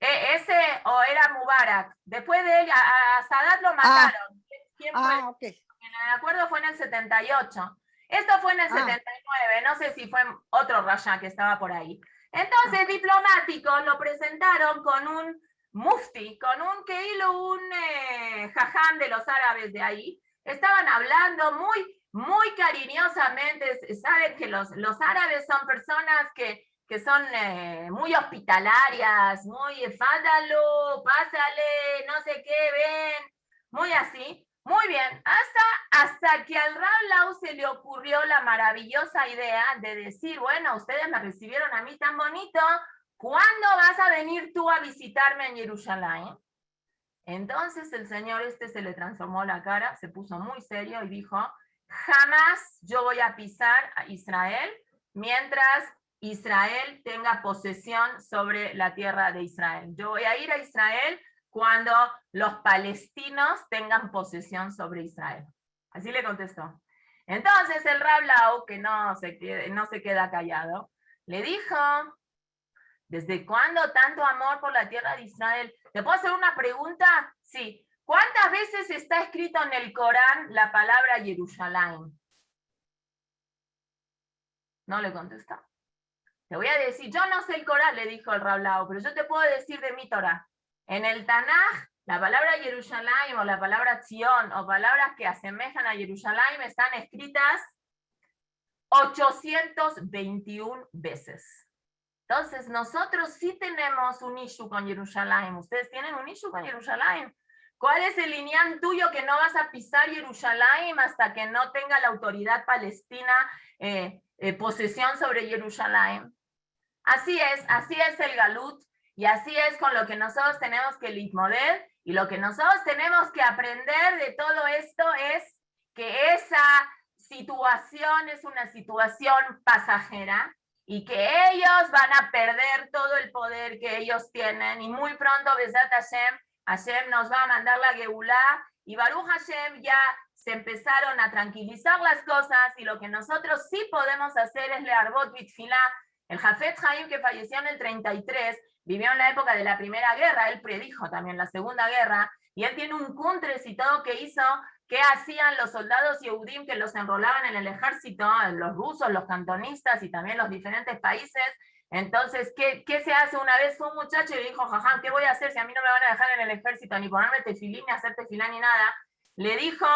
Ese, o era Mubarak. Después de ella, a Sadat lo mataron. ¿Quién fue? Okay. El acuerdo fue en el 78. Esto fue en el 79, no sé si fue otro Rasha que estaba por ahí. Entonces, diplomáticos lo presentaron con un mufti, con un jajam de los árabes de ahí. Estaban hablando muy cariñosamente. Saben que los árabes son personas que son muy hospitalarias, muy fádalo, pásale, no sé qué, ven, muy así. Muy bien, hasta que al Rab Lau se le ocurrió la maravillosa idea de decir, bueno, ustedes me recibieron a mí tan bonito, ¿cuándo vas a venir tú a visitarme en Jerusalén? Entonces el señor se le transformó la cara, se puso muy serio y dijo, jamás yo voy a pisar a Israel mientras Israel tenga posesión sobre la tierra de Israel. Yo voy a ir a Israel cuando los palestinos tengan posesión sobre Israel. Así le contestó. Entonces el Rab Lau, que no se queda callado, le dijo, ¿desde cuándo tanto amor por la tierra de Israel? ¿Te puedo hacer una pregunta? Sí. ¿Cuántas veces está escrito en el Corán la palabra Jerusalén? No le contestó. Te voy a decir, yo no sé el Corán, le dijo el Rab Lau, pero yo te puedo decir de mi Torah. En el Tanaj La palabra Jerusalén o la palabra Zion o palabras que asemejan a Jerusalén están escritas 821 veces. Entonces, nosotros sí tenemos un issue con Jerusalén. ¿Ustedes tienen un issue con Jerusalén? ¿Cuál es el lineal tuyo que no vas a pisar Jerusalén hasta que no tenga la autoridad palestina posesión sobre Jerusalén? Así es el Galut, y así es con lo que nosotros tenemos que litmodel, y lo que nosotros tenemos que aprender de todo esto es que esa situación es una situación pasajera, y que ellos van a perder todo el poder que ellos tienen, y muy pronto, Besat Hashem nos va a mandar la Geulá, y Baruch Hashem ya se empezaron a tranquilizar las cosas, y lo que nosotros sí podemos hacer es learbot bitfilá. El Jafetz Haim, que falleció en el 33, vivió en la época de la Primera Guerra, él predijo también la Segunda Guerra, y él tiene un kuntres y todo que hizo, qué hacían los soldados yehudim que los enrolaban en el ejército, los rusos, los cantonistas y también los diferentes países. Entonces, ¿qué se hace? Una vez un muchacho y le dijo, jajam, ¿qué voy a hacer si a mí no me van a dejar en el ejército ni ponerme tefilín, ni hacer tefilá, ni nada? Le dijo,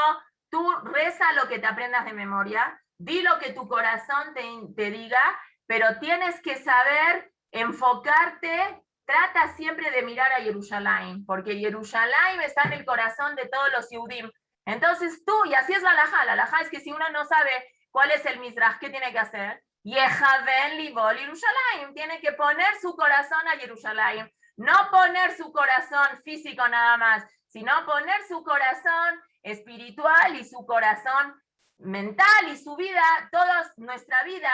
tú reza lo que te aprendas de memoria, di lo que tu corazón te diga, pero tienes que saber enfocarte, trata siempre de mirar a Jerusalén, porque Jerusalén está en el corazón de todos los Yehudim. Entonces tú, y así es la halajá es que si uno no sabe cuál es el Mizraj, ¿qué tiene que hacer? Yehaven libol Jerusalén, tiene que poner su corazón a Jerusalén, no poner su corazón físico nada más, sino poner su corazón espiritual y su corazón mental y su vida, toda nuestra vida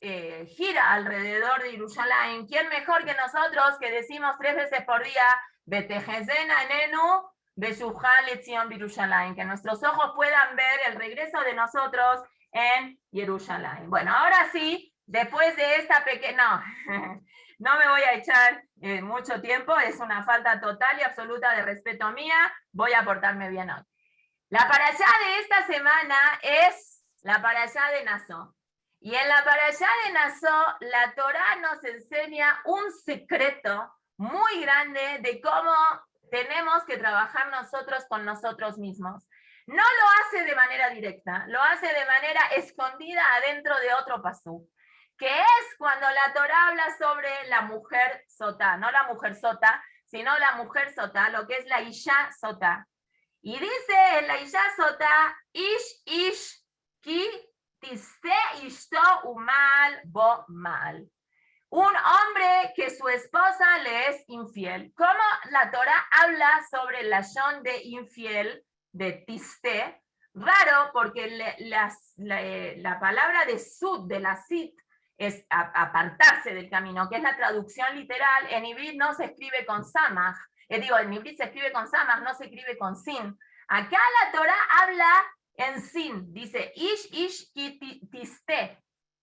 gira alrededor de Jerusalén. ¿Quién mejor que nosotros que decimos 3 veces por día, Betejezena enenu, Beshujal etzion Jerusalén, que nuestros ojos puedan ver el regreso de nosotros en Jerusalén? Bueno, ahora sí, después de esta pequeña, no me voy a echar mucho tiempo, es una falta total y absoluta de respeto mía, voy a portarme bien hoy. La parashá de esta semana es la parashá de Naso. Y en la parashá de Naso, la Torá nos enseña un secreto muy grande de cómo tenemos que trabajar nosotros con nosotros mismos. No lo hace de manera directa, lo hace de manera escondida adentro de otro pasú, que es cuando la Torá habla sobre la mujer sotá, no la mujer sota, sino la mujer sotá, lo que es la isha sotá. Y dice en la isha sotá, ish ki tiste ishto umal bo mal. Un hombre que su esposa le es infiel. ¿Cómo la Torá habla sobre el lashon de infiel, de tiste? Raro, porque la palabra de sud, de la sit, es apartarse del camino, que es la traducción literal. En Ibrit no se escribe con samaj. En Ibrit se escribe con samaj, no se escribe con sin. Acá la Torá habla en sin. Dice, ish ki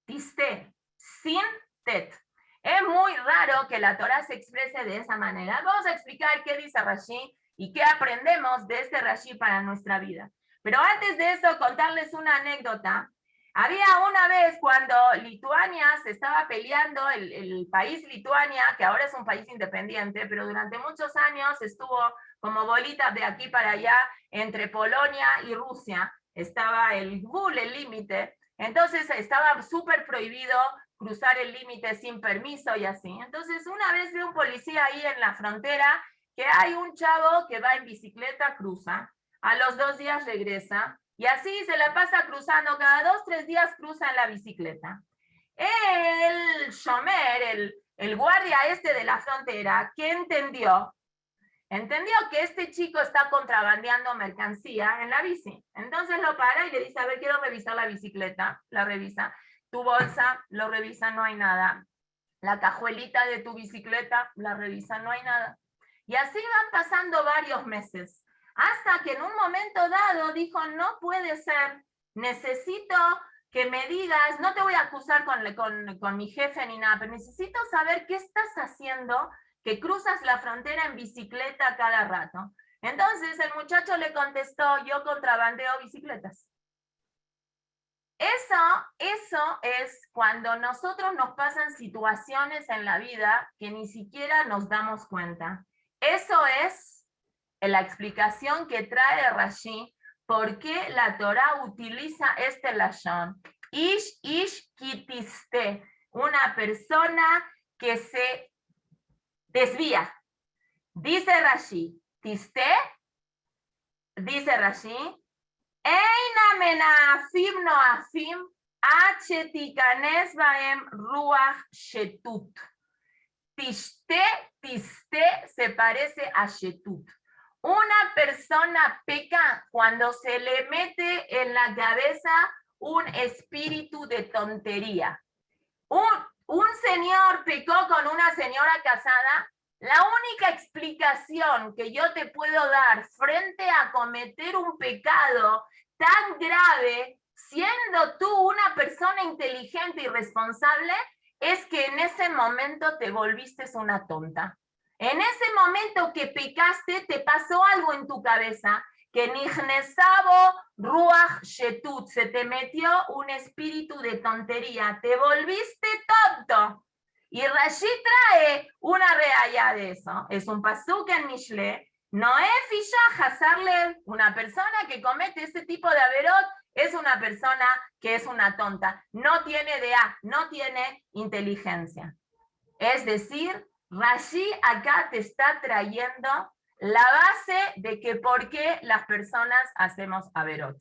tiste, sin tet. Es muy raro que la Torá se exprese de esa manera. Vamos a explicar qué dice Rashi y qué aprendemos de este Rashi para nuestra vida. Pero antes de eso, contarles una anécdota. Había una vez cuando Lituania se estaba peleando, el país Lituania, que ahora es un país independiente, pero durante muchos años estuvo como bolitas de aquí para allá entre Polonia y Rusia. Estaba el Gul, el límite. Entonces estaba súper prohibido cruzar el límite sin permiso y así. Entonces una vez vi un policía ahí en la frontera que hay un chavo que va en bicicleta, cruza, a los 2 días regresa, y así se la pasa cruzando, cada 2, 3 días cruza en la bicicleta. El shomer, el guardia este de la frontera, ¿qué entendió? Entendió que este chico está contrabandeando mercancía en la bici. Entonces lo para y le dice, a ver, quiero revisar la bicicleta. La revisa. Tu bolsa, lo revisa, no hay nada. La cajuelita de tu bicicleta, la revisa, no hay nada. Y así van pasando varios meses. Hasta que en un momento dado dijo, no puede ser, necesito que me digas, no te voy a acusar con mi jefe ni nada, pero necesito saber qué estás haciendo que cruzas la frontera en bicicleta cada rato. Entonces el muchacho le contestó, yo contrabandeo bicicletas. Eso es cuando nosotros nos pasan situaciones en la vida que ni siquiera nos damos cuenta. Eso es la explicación que trae Rashi, por qué la Torá utiliza este lashon. Ish kitiste, una persona que se desvía. Dice Rashi, tiste, dice Rashi, Eina menafim noafim, achetikanes baem ruach shetut. Tiste se parece a shetut. Una persona peca cuando se le mete en la cabeza un espíritu de tontería. Un señor pecó con una señora casada. La única explicación que yo te puedo dar frente a cometer un pecado tan grave, siendo tú una persona inteligente y responsable, es que en ese momento te volviste una tonta. En ese momento que pecaste, te pasó algo en tu cabeza, que Nihnesabo Ruach Shetut, se te metió un espíritu de tontería, te volviste tonto. Y Rashi trae una reaya de eso. Es un pasuk en Mishle. Noé Fisha Hazarle, una persona que comete este tipo de averot, es una persona que es una tonta. No tiene DA, no tiene inteligencia. Es decir, Rashi acá te está trayendo la base de que por qué las personas hacemos averot.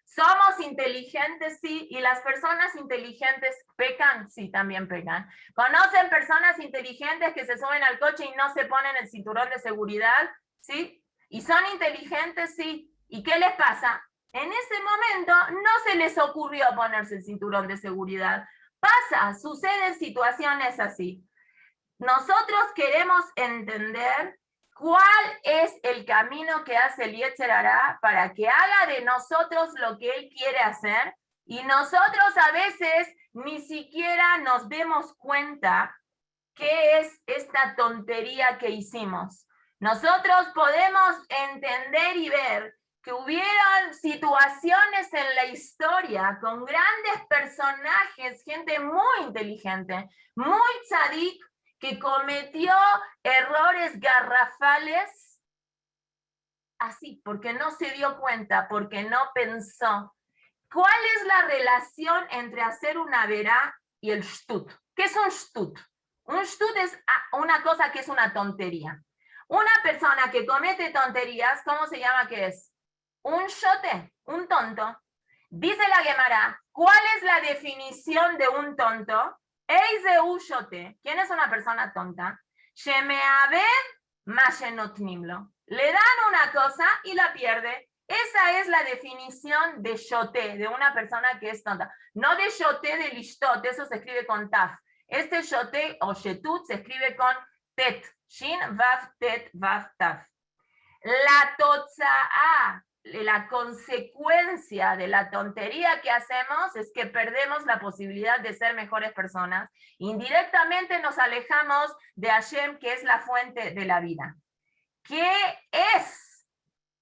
¿Somos inteligentes? Sí. ¿Y las personas inteligentes pecan? Sí, también pecan. ¿Conocen personas inteligentes que se suben al coche y no se ponen el cinturón de seguridad? ¿Sí? ¿Y son inteligentes? Sí. ¿Y qué les pasa? En ese momento no se les ocurrió ponerse el cinturón de seguridad. Pasa, suceden situaciones así. Nosotros queremos entender cuál es el camino que hace el Yetzer Hará para que haga de nosotros lo que él quiere hacer, y nosotros a veces ni siquiera nos demos cuenta qué es esta tontería que hicimos. Nosotros podemos entender y ver que hubieron situaciones en la historia con grandes personajes, gente muy inteligente, muy tzadik, que cometió errores garrafales así, porque no se dio cuenta, porque no pensó. ¿Cuál es la relación entre hacer una verá y el shtut? ¿Qué es un shtut? Un shtut es una cosa que es una tontería. Una persona que comete tonterías, ¿cómo se llama que es? Un shote, un tonto. Dice la Gemara, ¿cuál es la definición de un tonto? ¿Quién es una persona tonta? Le dan una cosa y la pierde. Esa es la definición de shote, de una persona que es tonta. No de shote de lishtot, eso se escribe con taf. Este shote o shetut se escribe con tet. Shin, vav, tet, vav, taf. La totza'a, la consecuencia de la tontería que hacemos es que perdemos la posibilidad de ser mejores personas. Indirectamente nos alejamos de Hashem, que es la fuente de la vida. ¿Qué es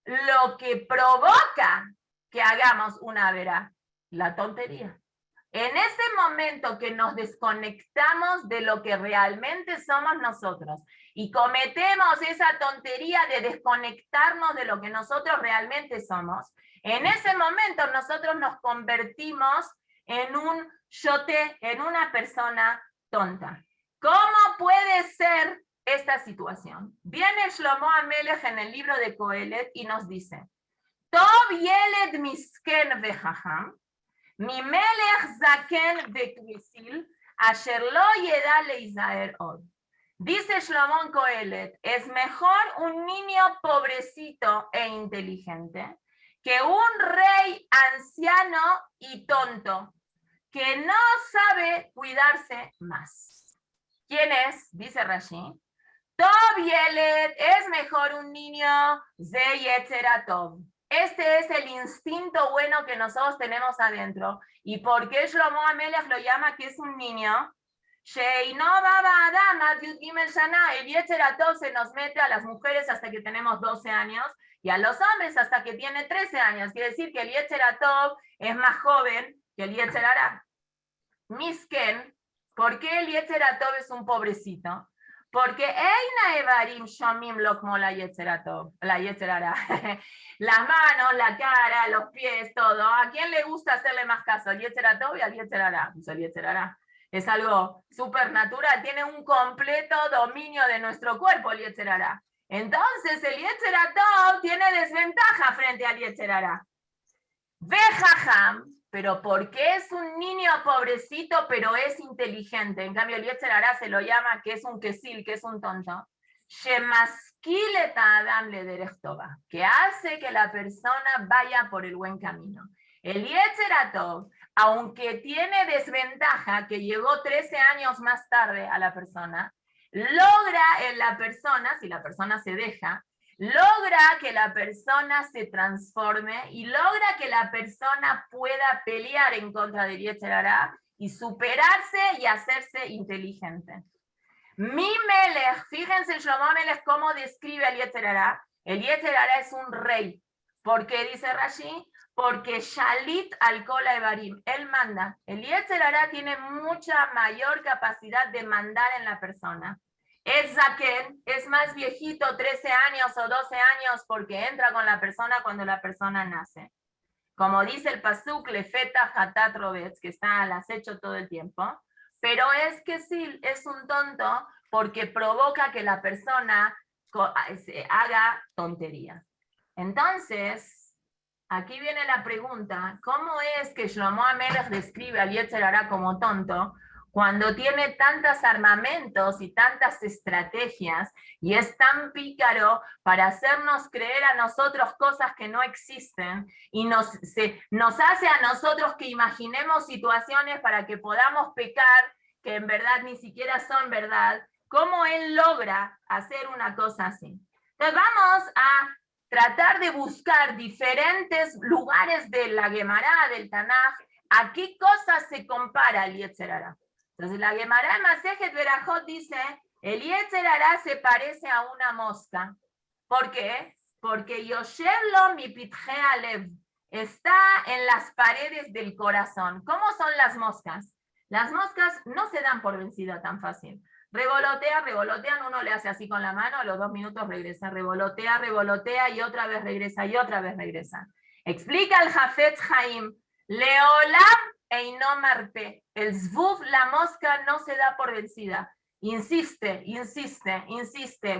lo que provoca que hagamos una verá? La tontería. En ese momento que nos desconectamos de lo que realmente somos nosotros y cometemos esa tontería de desconectarnos de lo que nosotros realmente somos, en ese momento nosotros nos convertimos en un shote, en una persona tonta. ¿Cómo puede ser esta situación? Viene Shlomo Amelech en el libro de Coelet y nos dice, Tov yeled misken vejajam, mi melech zaken vekvisil, asher lo yeda leizaer od. Dice Shlomo Coelet, es mejor un niño pobrecito e inteligente que un rey anciano y tonto que no sabe cuidarse más. ¿Quién es? Dice Rashi. Tov yeled, es mejor un niño ze yetzer tov. Este es el instinto bueno que nosotros tenemos adentro. ¿Y por qué Shlomo Amelech lo llama que es un niño? El Yetzer Tov se nos mete a las mujeres hasta que tenemos 12 años y a los hombres hasta que tienen 13 años. Quiere decir que el Yetzer Tov es más joven que el Yetzer Hará. Misken, ¿por qué el Yetzer Tov es un pobrecito? Porque Eina Evarim Shomim lo como la Yetzer Hara. Las manos, la cara, los pies, todo. ¿A quién le gusta hacerle más caso? ¿Al Yetzer Hatov y al Yetzer Hara? Pues el Yetzer Hara. Es algo supernatural, tiene un completo dominio de nuestro cuerpo el Yetzer Hara. Entonces el Yetzer Hatov tiene desventaja frente al Yetzer Hara. Ve Jajam, pero porque es un niño pobrecito, pero es inteligente. En cambio, el Yetzer Hara se lo llama que es un quesil, que es un tonto. Que hace que la persona vaya por el buen camino. El Yetzer Hatov, aunque tiene desventaja, que llegó 13 años más tarde a la persona, logra en la persona, si la persona se deja, logra que la persona se transforme y logra que la persona pueda pelear en contra del Yetzer Hara y superarse y hacerse inteligente. Mi Melech, fíjense Shlomo Melech cómo describe el Yetzer Hara. El Yetzer Hara es un rey. ¿Por qué dice Rashi? Porque Shalit al Kol Evarim, él manda. El Yetzer Hara tiene mucha mayor capacidad de mandar en la persona. Es Zaken, es más viejito, 13 años o 12 años, porque entra con la persona cuando la persona nace. Como dice el Pasuk, Lefeta Hatat Robetz, que está al acecho todo el tiempo, pero es que sí, es un tonto porque provoca que la persona haga tontería. Entonces, aquí viene la pregunta, ¿cómo es que Shlomo HaMelech describe al Yetzer Hara como tonto cuando tiene tantos armamentos y tantas estrategias y es tan pícaro para hacernos creer a nosotros cosas que no existen y nos hace a nosotros que imaginemos situaciones para que podamos pecar que en verdad ni siquiera son verdad? ¿Cómo él logra hacer una cosa así? Entonces vamos a tratar de buscar diferentes lugares de la Gemara, del Tanaj, a qué cosas se compara el Yetzer Hara. Entonces la Gemara en Masejet Berajot dice, el Yetzer Hara se parece a una mosca. ¿Por qué? Porque Yoshevlo mi pitje alev, está en las paredes del corazón. ¿Cómo son las moscas? Las moscas no se dan por vencida tan fácil. Revolotean, uno le hace así con la mano, a los 2 minutos regresa, revolotea y otra vez regresa y otra vez regresa. Explica el Hafetz Haim, Leolam Eino Marpe, el Zvuv, la mosca, no se da por vencida. Insiste,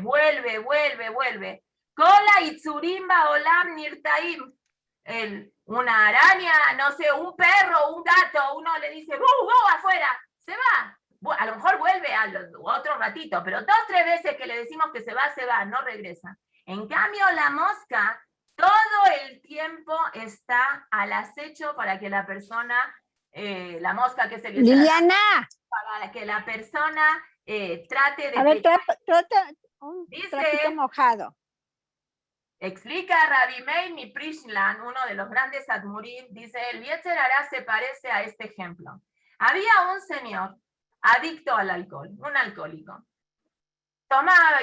vuelve. Kola Itzurimba Olam Nirtaim, una araña, no sé, un perro, un gato, uno le dice, ¡bu, afuera! Se va. A lo mejor vuelve a otro ratito, pero 2 o 3 veces que le decimos que se va, no regresa. En cambio, la mosca todo el tiempo está al acecho para que la persona, la mosca que es el Liliana, para que la persona trate de... A ver, trata un trapito mojado. Explica Rabbi Meir Miprishlan, uno de los grandes admurim, dice, el Yetzer Hara se parece a este ejemplo. Había un señor adicto al alcohol, un alcohólico. Tomaba,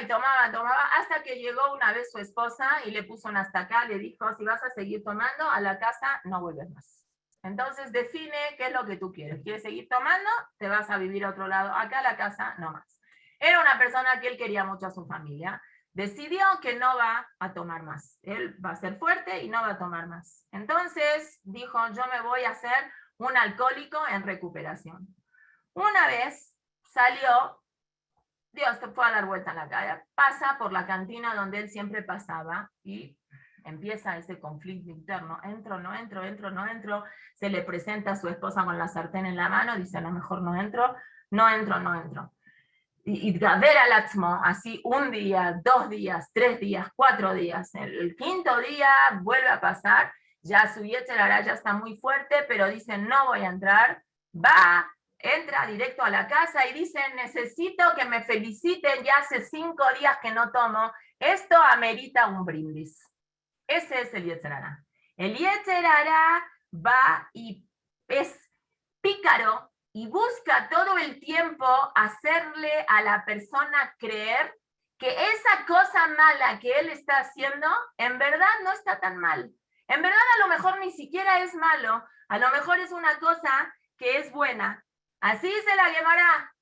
hasta que llegó una vez su esposa y le puso un hasta acá, le dijo, si vas a seguir tomando, a la casa no vuelves más. Entonces define qué es lo que tú quieres. ¿Quieres seguir tomando? Te vas a vivir a otro lado. Acá a la casa no más. Era una persona que él quería mucho a su familia. Decidió que no va a tomar más. Él va a ser fuerte y no va a tomar más. Entonces dijo, yo me voy a hacer un alcohólico en recuperación. Una vez salió, Dios te fue a dar vuelta en la calle, pasa por la cantina donde él siempre pasaba y empieza ese conflicto interno. Entro, no entro. Se le presenta a su esposa con la sartén en la mano, dice, a lo mejor no entro. Y ver al Atzmo, así 1 día, 2 días, 3 días, 4 días. El 5.º día vuelve a pasar, ya su Yetzer Hara ya está muy fuerte, pero dice, no voy a entrar. Entra directo a la casa y dice, necesito que me feliciten, ya hace 5 días que no tomo, esto amerita un brindis. Ese es el Yetzer Hara. El Yetzer Hara va y es pícaro y busca todo el tiempo hacerle a la persona creer que esa cosa mala que él está haciendo, en verdad no está tan mal. En verdad a lo mejor ni siquiera es malo, a lo mejor es una cosa que es buena. Así dice la Gemara,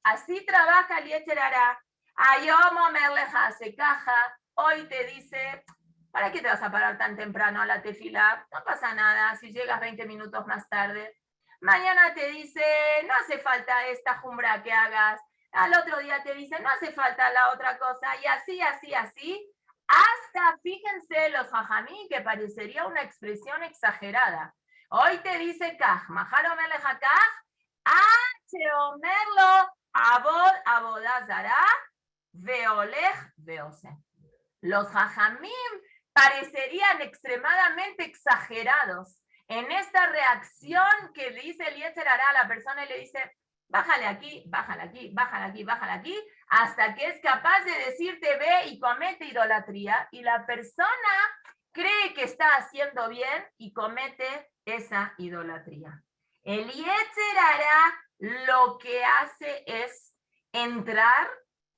Así trabaja el Yetzer Hara. Ayomo merleja se caja. Hoy te dice, ¿para qué te vas a parar tan temprano a la tefilá? No pasa nada si llegas 20 minutos más tarde. Mañana te dice, no hace falta esta jumbra que hagas. Al otro día te dice, no hace falta la otra cosa. Y así, así, así. Hasta, fíjense, los jajamí, que parecería una expresión exagerada. Hoy te dice kaj, majaro meleja kaj, omerlo, abod, abodazara, veolej, veose. Los jajamim parecerían extremadamente exagerados en esta reacción que dice el Yetzer Hara a la persona y le dice, bájale aquí, bájale aquí, bájale aquí, bájale aquí, hasta que es capaz de decirte ve y comete idolatría, y la persona cree que está haciendo bien y comete esa idolatría. El Yetzer Hara lo que hace es entrar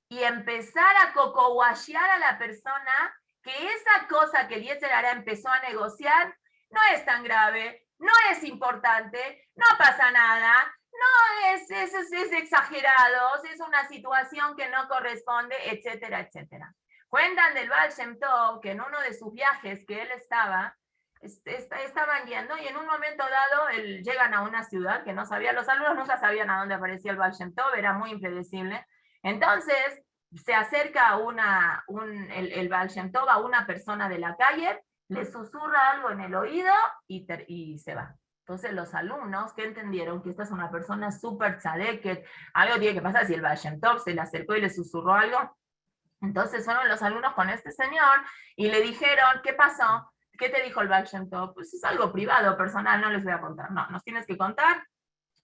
y empezar a cocoguachear a la persona que esa cosa que el Yetzer Hara empezó a negociar no es tan grave, no es importante, no pasa nada, no es exagerado, es una situación que no corresponde, etcétera, etcétera. Cuentan del Baal Shem Tov que en uno de sus viajes que él estaban yendo y en un momento dado llegan a una ciudad que no sabía, los alumnos nunca sabían a dónde aparecía el Baal Shem Tov, era muy impredecible. Entonces se acerca el Baal Shem Tov a una persona de la calle, le susurra algo en el oído y se va. Entonces los alumnos que entendieron que esta es una persona súper tzadek, que algo tiene que pasar si el Baal Shem Tov se le acercó y le susurró algo. Entonces fueron los alumnos con este señor y le dijeron, ¿qué pasó? ¿Qué te dijo el Baal Shem Tov? Pues es algo privado, personal, no les voy a contar. No, nos tienes que contar.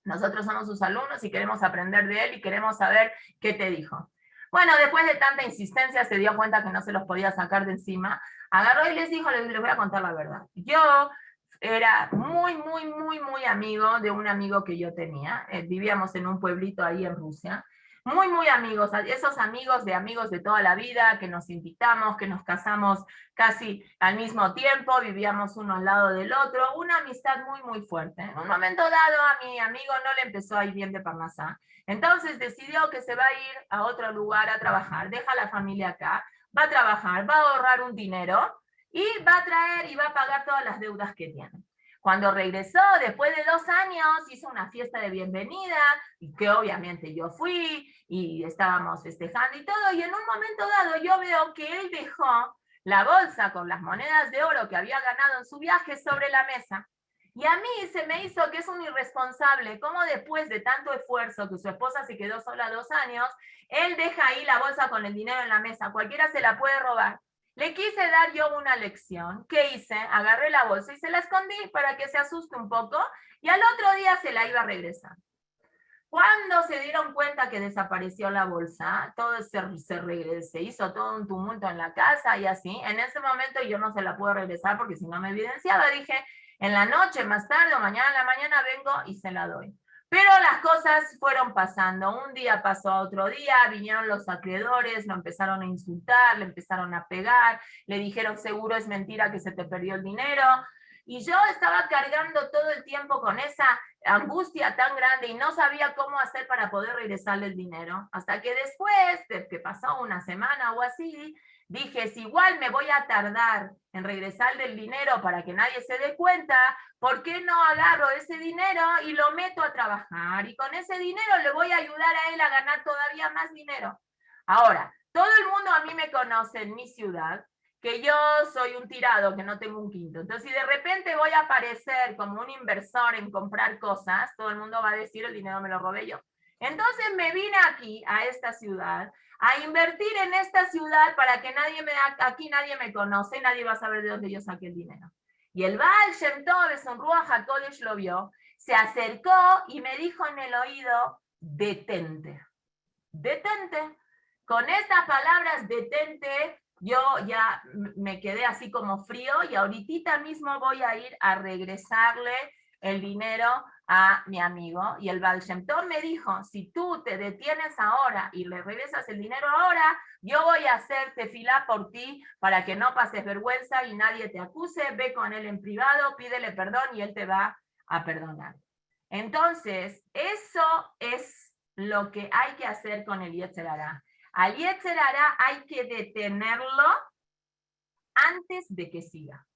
Nosotros somos sus alumnos y queremos aprender de él y queremos saber qué te dijo. Bueno, después de tanta insistencia se dio cuenta que no se los podía sacar de encima. Agarró y les dijo, les voy a contar la verdad. Yo era muy amigo de un amigo que yo tenía. Vivíamos en un pueblito ahí en Rusia. Muy amigos, esos amigos de toda la vida, que nos invitamos, que nos casamos casi al mismo tiempo, vivíamos uno al lado del otro, una amistad muy fuerte. En un momento dado a mi amigo no le empezó a ir bien de Parnasá, entonces decidió que se va a ir a otro lugar a trabajar, deja a la familia acá, va a trabajar, va a ahorrar un dinero y va a traer y va a pagar todas las deudas que tiene. Cuando regresó, después de 2 años, hizo una fiesta de bienvenida, y que obviamente yo fui, y estábamos festejando y todo, y en un momento dado yo veo que él dejó la bolsa con las monedas de oro que había ganado en su viaje sobre la mesa. Y a mí se me hizo que es un irresponsable, como después de tanto esfuerzo, que su esposa se quedó sola 2 años, él deja ahí la bolsa con el dinero en la mesa, cualquiera se la puede robar. Le quise dar yo una lección. ¿Qué hice? Agarré la bolsa y se la escondí para que se asuste un poco y al otro día se la iba a regresar. Cuando se dieron cuenta que desapareció la bolsa, todo se hizo todo un tumulto en la casa y así. En ese momento yo no se la puedo regresar porque si no me evidenciaba, dije, en la noche, más tarde o mañana en la mañana vengo y se la doy. Pero las cosas fueron pasando. Un día pasó a otro día, vinieron los acreedores, lo empezaron a insultar, le empezaron a pegar, le dijeron seguro es mentira que se te perdió el dinero. Y yo estaba cargando todo el tiempo con esa angustia tan grande y no sabía cómo hacer para poder regresarle el dinero. Hasta que después de que pasó una semana o así, dije, si igual me voy a tardar en regresarle el dinero para que nadie se dé cuenta, ¿por qué no agarro ese dinero y lo meto a trabajar? Y con ese dinero le voy a ayudar a él a ganar todavía más dinero. Ahora, todo el mundo a mí me conoce en mi ciudad, que yo soy un tirado, que no tengo un quinto. Entonces, si de repente voy a aparecer como un inversor en comprar cosas, todo el mundo va a decir, el dinero me lo robé yo. Entonces me vine aquí, a esta ciudad, a invertir en esta ciudad para que aquí nadie me conoce, nadie va a saber de dónde yo saqué el dinero. Y el Baal Shem Tov, en Ruach HaKodesh, lo vio, se acercó y me dijo en el oído, detente. Detente. Con estas palabras, detente, yo ya me quedé así como frío y ahorita mismo voy a ir a regresarle el dinero a mi amigo. Y el Baal Shem Tov me dijo, si tú te detienes ahora y le regresas el dinero ahora, yo voy a hacer tefilá por ti para que no pases vergüenza y nadie te acuse, ve con él en privado, pídele perdón y él te va a perdonar. Entonces, eso es lo que hay que hacer con el Yetzer Hará. Al Yetzer Hará hay que detenerlo antes de que siga.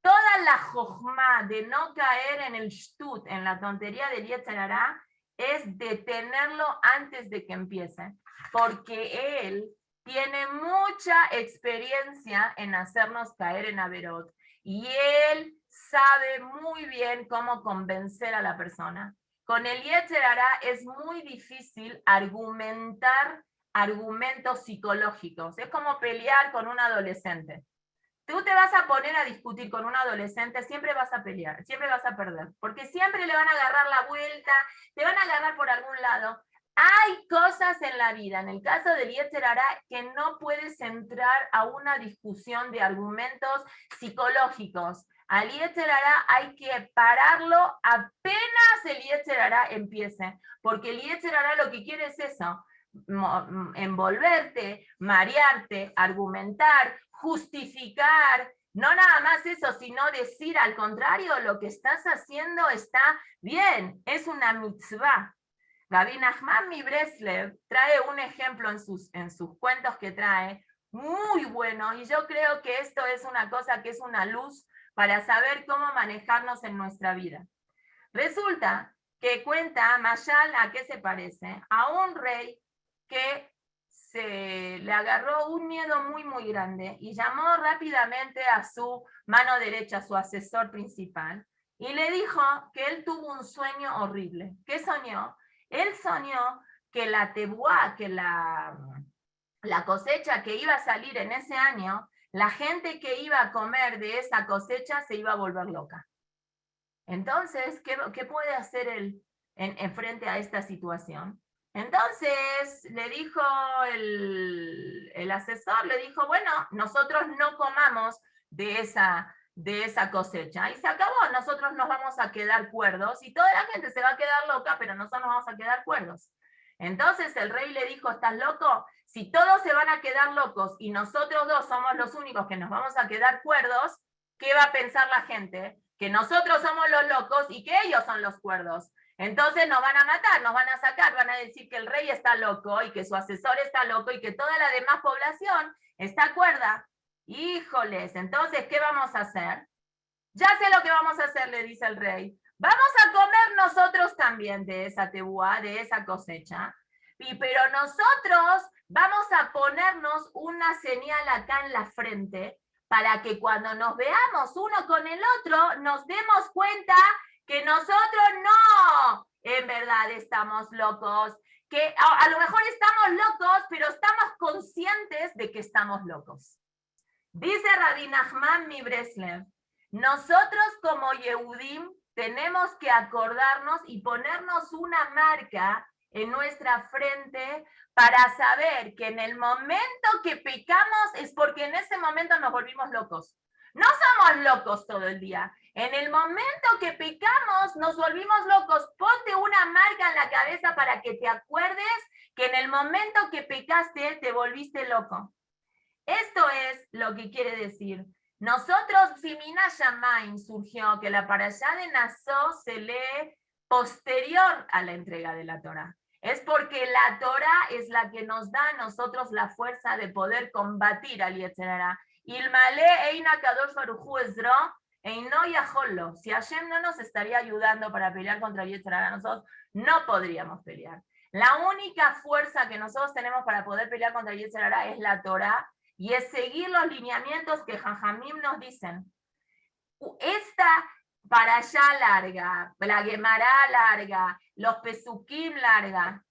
Toda la jojma de no caer en el shtut, en la tontería del Yetzer Hará, es detenerlo antes de que empiece, porque él tiene mucha experiencia en hacernos caer en Averot, y él sabe muy bien cómo convencer a la persona. Con el Yetzer Hará es muy difícil argumentar argumentos psicológicos, es como pelear con un adolescente. Tú te vas a poner a discutir con un adolescente, siempre vas a pelear, siempre vas a perder, porque siempre le van a agarrar la vuelta, te van a agarrar por algún lado. Hay cosas en la vida, en el caso del Yetzer Hará, que no puedes entrar a una discusión de argumentos psicológicos. Al Yetzer Hará hay que pararlo apenas el Yetzer Hará empiece, porque el Yetzer Hará lo que quiere es eso, envolverte, marearte, argumentar, justificar, no nada más eso, sino decir al contrario, lo que estás haciendo está bien, es una mitzvah. Rabbi Nachman mi Breslev trae un ejemplo en sus cuentos que trae, muy bueno, y yo creo que esto es una cosa que es una luz para saber cómo manejarnos en nuestra vida. Resulta que cuenta Mayal, ¿a qué se parece? A un rey que se le agarró un miedo muy, muy grande y llamó rápidamente a su mano derecha, a su asesor principal, y le dijo que él tuvo un sueño horrible. ¿Qué soñó? Él soñó que la tebuá, que la cosecha que iba a salir en ese año, la gente que iba a comer de esa cosecha se iba a volver loca. Entonces, ¿qué puede hacer él en frente a esta situación? Entonces le dijo el asesor, le dijo, bueno, nosotros no comamos de esa cosecha. Y se acabó, nosotros nos vamos a quedar cuerdos y toda la gente se va a quedar loca, pero nosotros nos vamos a quedar cuerdos. Entonces el rey le dijo, ¿estás loco? Si todos se van a quedar locos y nosotros dos somos los únicos que nos vamos a quedar cuerdos, ¿qué va a pensar la gente? Que nosotros somos los locos y que ellos son los cuerdos. Entonces nos van a matar, nos van a sacar, van a decir que el rey está loco y que su asesor está loco y que toda la demás población está cuerda. Híjoles, entonces, ¿qué vamos a hacer? Ya sé lo que vamos a hacer, le dice el rey. Vamos a comer nosotros también de esa tebuá, de esa cosecha, pero nosotros vamos a ponernos una señal acá en la frente para que cuando nos veamos uno con el otro, nos demos cuenta que nosotros no, en verdad estamos locos, que a lo mejor estamos locos, pero estamos conscientes de que estamos locos. Dice Rabbi Nachman mi Breslev, nosotros como Yehudim tenemos que acordarnos y ponernos una marca en nuestra frente para saber que en el momento que pecamos es porque en ese momento nos volvimos locos. No somos locos todo el día. En el momento que pecamos nos volvimos locos. Ponte una marca en la cabeza para que te acuerdes que en el momento que pecaste te volviste loco. Esto es lo que quiere decir. Nosotros, Simina Shamaim surgió, que la parashá de Nassó se lee posterior a la entrega de la Torá. Es porque la Torá es la que nos da a nosotros la fuerza de poder combatir al Yetzer Hará. Ilmale Eina Kadosh Baruj Hu Ezro, Eino Yajollo. Si Hashem no nos estaría ayudando para pelear contra el Yetzer Hará, nosotros no podríamos pelear. La única fuerza que nosotros tenemos para poder pelear contra el Yetzer Hará es la Torá, y es seguir los lineamientos que Jajamim nos dicen. Esta parashá larga, la Gemará larga, los Pesukim larga.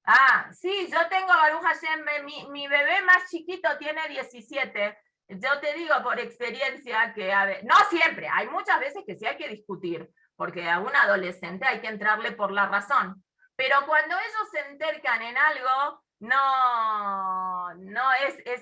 Ah, sí, yo tengo Baruch Hashem, mi bebé más chiquito tiene 17. Yo te digo por experiencia que, a ver, no siempre, hay muchas veces que sí hay que discutir, porque a un adolescente hay que entrarle por la razón. Pero cuando ellos se entercan en algo,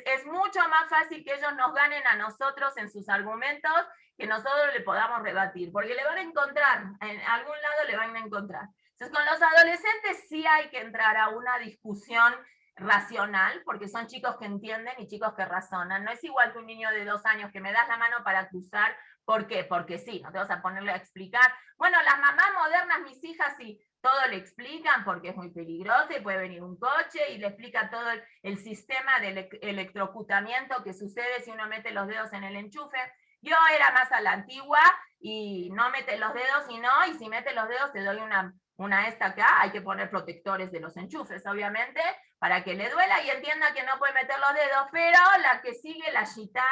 es mucho más fácil que ellos nos ganen a nosotros en sus argumentos que nosotros le podamos rebatir, porque le van a encontrar, en algún lado le van a encontrar. Entonces con los adolescentes sí hay que entrar a una discusión racional, porque son chicos que entienden y chicos que razonan. No es igual que un niño de 2 años que me das la mano para cruzar ¿Por qué? Porque sí, no te vas a ponerle a explicar. Bueno, las mamás modernas, mis hijas, sí, todo le explican porque es muy peligroso y puede venir un coche y le explica todo el sistema de electrocutamiento que sucede si uno mete los dedos en el enchufe. Yo era más a la antigua y no mete los dedos y no, y si mete los dedos te doy una esta acá, hay que poner protectores de los enchufes, obviamente, para que le duela y entienda que no puede meter los dedos, pero la que sigue la chita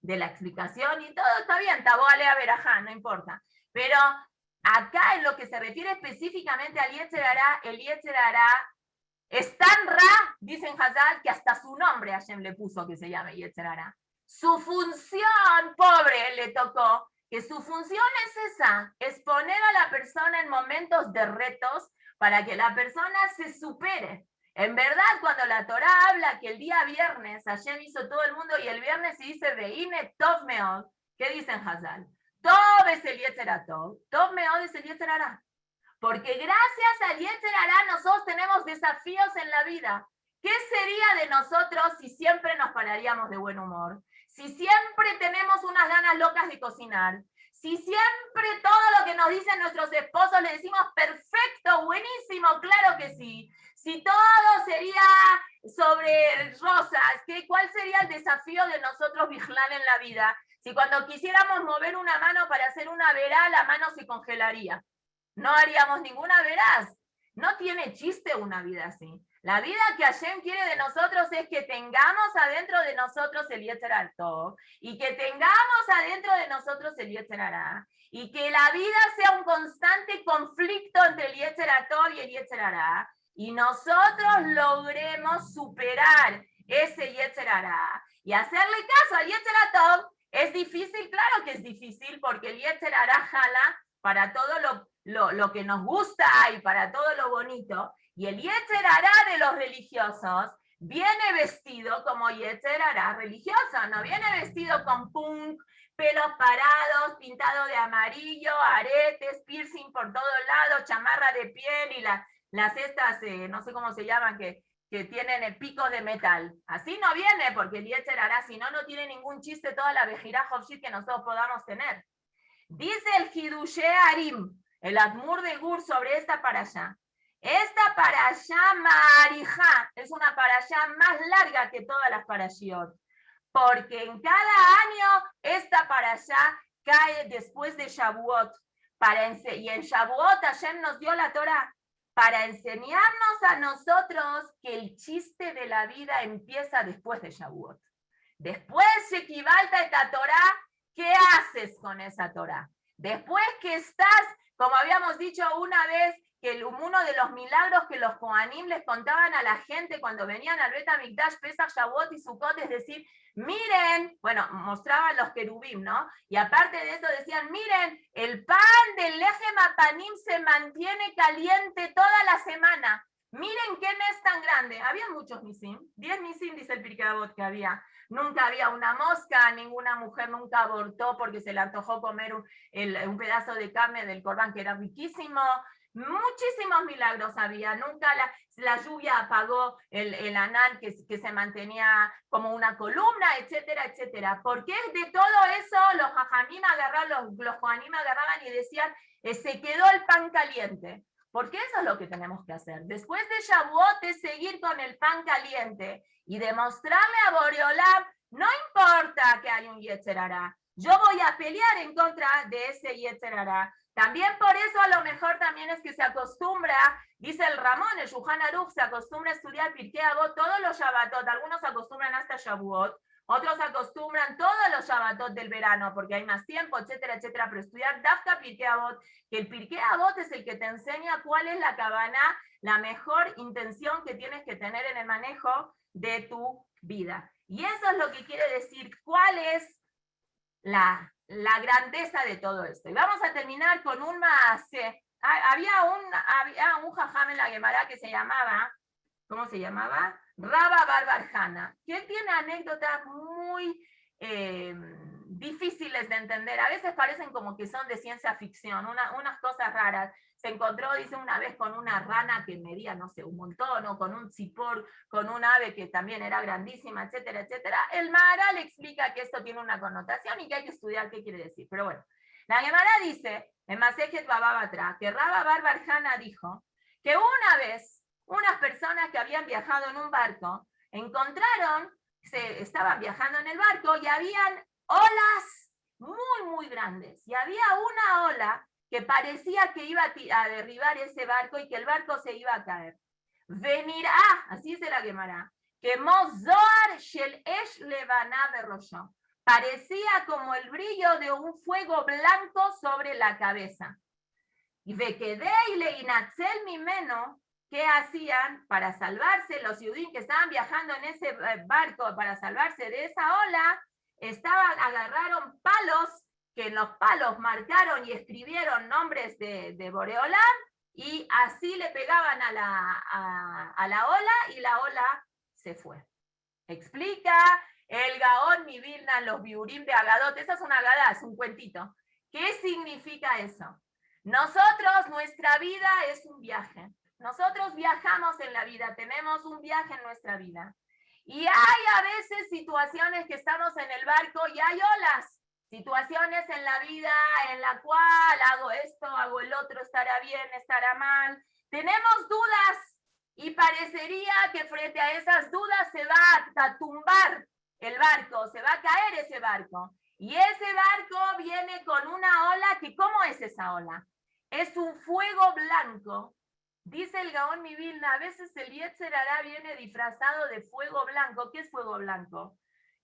de la explicación y todo está bien, taboalea verajá, no importa. Pero acá en lo que se refiere específicamente al Yetzer Hará, el Yetzer Hará es tan ra, dicen Hazal, que hasta su nombre Hashem le puso que se llame Yetzer Hará. Su función, pobre, le tocó, que su función es esa, es poner a la persona en momentos de retos para que la persona se supere. En verdad, cuando la Torá habla que el día viernes Hashem hizo todo el mundo y el viernes se dice Veine Tov Meod, ¿qué dicen Hazal? Tov es el Yetzer Hará, Tov Meod es el Yetzer Hará. Porque gracias al Yetzer Hará nosotros tenemos desafíos en la vida. ¿Qué sería de nosotros si siempre nos pararíamos de buen humor? Si siempre tenemos unas ganas locas de cocinar, si siempre todo lo que nos dicen nuestros esposos le decimos perfecto, buenísimo, claro que sí. Si todo sería sobre rosas, ¿cuál sería el desafío de nosotros vigilar en la vida? Si cuando quisiéramos mover una mano para hacer una verá, la mano se congelaría. No haríamos ninguna veraz. No tiene chiste una vida así. La vida que Hashem quiere de nosotros es que tengamos adentro de nosotros el Yetzer Hará y que tengamos adentro de nosotros el Yetzer Hará y que la vida sea un constante conflicto entre el Yetzer Hará y el Yetzer Hará y nosotros logremos superar ese Yetzer Hará y hacerle caso al Yetzer Hará. Es difícil, claro que es difícil, porque el Yetzer Hará jala para todo lo que nos gusta y para todo lo bonito, y el Yetzer Hará de los religiosos viene vestido como Yetzer Hará religioso, no viene vestido con punk, pelos parados, pintado de amarillo, aretes, piercing por todos lados, chamarra de piel y las estas, no sé cómo se llaman, que tienen picos de metal. Así no viene, porque el Yetzer Hará, si no, no tiene ningún chiste toda la Bejirá Hofshit que nosotros podamos tener. Dice el Hidushé Arim, el Admur de Gur, sobre esta parashá. Esta parashá Ma'arijá es una parashá más larga que todas las parashiot, porque en cada año esta parashá cae después de Shavuot. Y en Shavuot Hashem nos dio la Torah para enseñarnos a nosotros que el chiste de la vida empieza después de Shavuot. Después Shekibalta et Torah, ¿qué haces con esa Torah? Después que estás, como habíamos dicho una vez, que uno de los milagros que los Kohanim les contaban a la gente cuando venían al Bet HaMikdash, Pesach, Shavuot y Sukkot, es decir, miren, bueno, mostraban los querubim, ¿no? Y aparte de eso decían, miren, el pan del Lechem HaPanim se mantiene caliente toda la semana. Miren qué mes tan grande. Había muchos nisim, 10 nisim, dice el Pirkei Avot que había. Nunca había una mosca, ninguna mujer nunca abortó porque se le antojó comer un pedazo de carne del corbán que era riquísimo. Muchísimos milagros había. Nunca la lluvia apagó el anán que se mantenía como una columna, etcétera, etcétera. Porque de todo eso los jajamim agarraban, los joanim agarraban y decían, se quedó el pan caliente. Porque eso es lo que tenemos que hacer. Después de Shavuot es seguir con el pan caliente y demostrarle a Boreolam, no importa que hay un Yetzer Hará, yo voy a pelear en contra de ese Yetzer Hará. También por eso a lo mejor también es que se acostumbra, dice el Ramón, el Shulchan Aruch, se acostumbra a estudiar Pirkei Avot todos los Shabbatot, algunos acostumbran hasta Shavuot, otros acostumbran todos los Shabbatot del verano porque hay más tiempo, etcétera, etcétera, pero estudiar Dafka Pirkei Avot, que el Pirkei Avot es el que te enseña cuál es la kavaná, la mejor intención que tienes que tener en el manejo de tu vida. Y eso es lo que quiere decir cuál es la grandeza de todo esto. Y vamos a terminar con un maaseh. Había un jajam en la Gemara que se llamaba, ¿cómo se llamaba? Rabba bar bar Hana, que él tiene anécdotas muy difíciles de entender. A veces parecen como que son de ciencia ficción, unas cosas raras. se encontró, dice, una vez con una rana que medía, no sé, un montón, o con un cipor, con un ave que también era grandísima, etcétera, etcétera. El Maharal explica que esto tiene una connotación y que hay que estudiar qué quiere decir. Pero bueno, la Gemara dice, en Masejet Baba Batra, que Rabba bar bar Hana dijo que una vez unas personas que habían viajado en un barco encontraron, estaban viajando en el barco y habían olas muy, muy grandes. Y había una ola que parecía que iba a derribar ese barco y que el barco se iba a caer. Venirá, así dice la Gemara, que Mozor Shel Esh Levaná Berroshó. Parecía como el brillo de un fuego blanco sobre la cabeza. Y Vekedei Leinatzel Mimeno, ¿qué hacían para salvarse? Los judíos que estaban viajando en ese barco para salvarse de esa ola, agarraron palos, que en los palos marcaron y escribieron nombres de Boreolán, y así le pegaban a la ola, y la ola se fue. Explica el Gaón mi Vilna, los Biurim de Agadot. Esa es una Agadá, es un cuentito. ¿Qué significa eso? Nosotros, nuestra vida es un viaje. Nosotros viajamos en la vida, tenemos un viaje en nuestra vida. Y hay a veces situaciones que estamos en el barco y hay olas. Situaciones en la vida en la cual hago esto, hago el otro, estará bien, estará mal. Tenemos dudas y parecería que frente a esas dudas se va a tumbar el barco, se va a caer ese barco. Y ese barco viene con una ola que, ¿cómo es esa ola? Es un fuego blanco. Dice el Gaón mi Vilna, a veces el Yetzer Hará viene disfrazado de fuego blanco. ¿Qué es fuego blanco?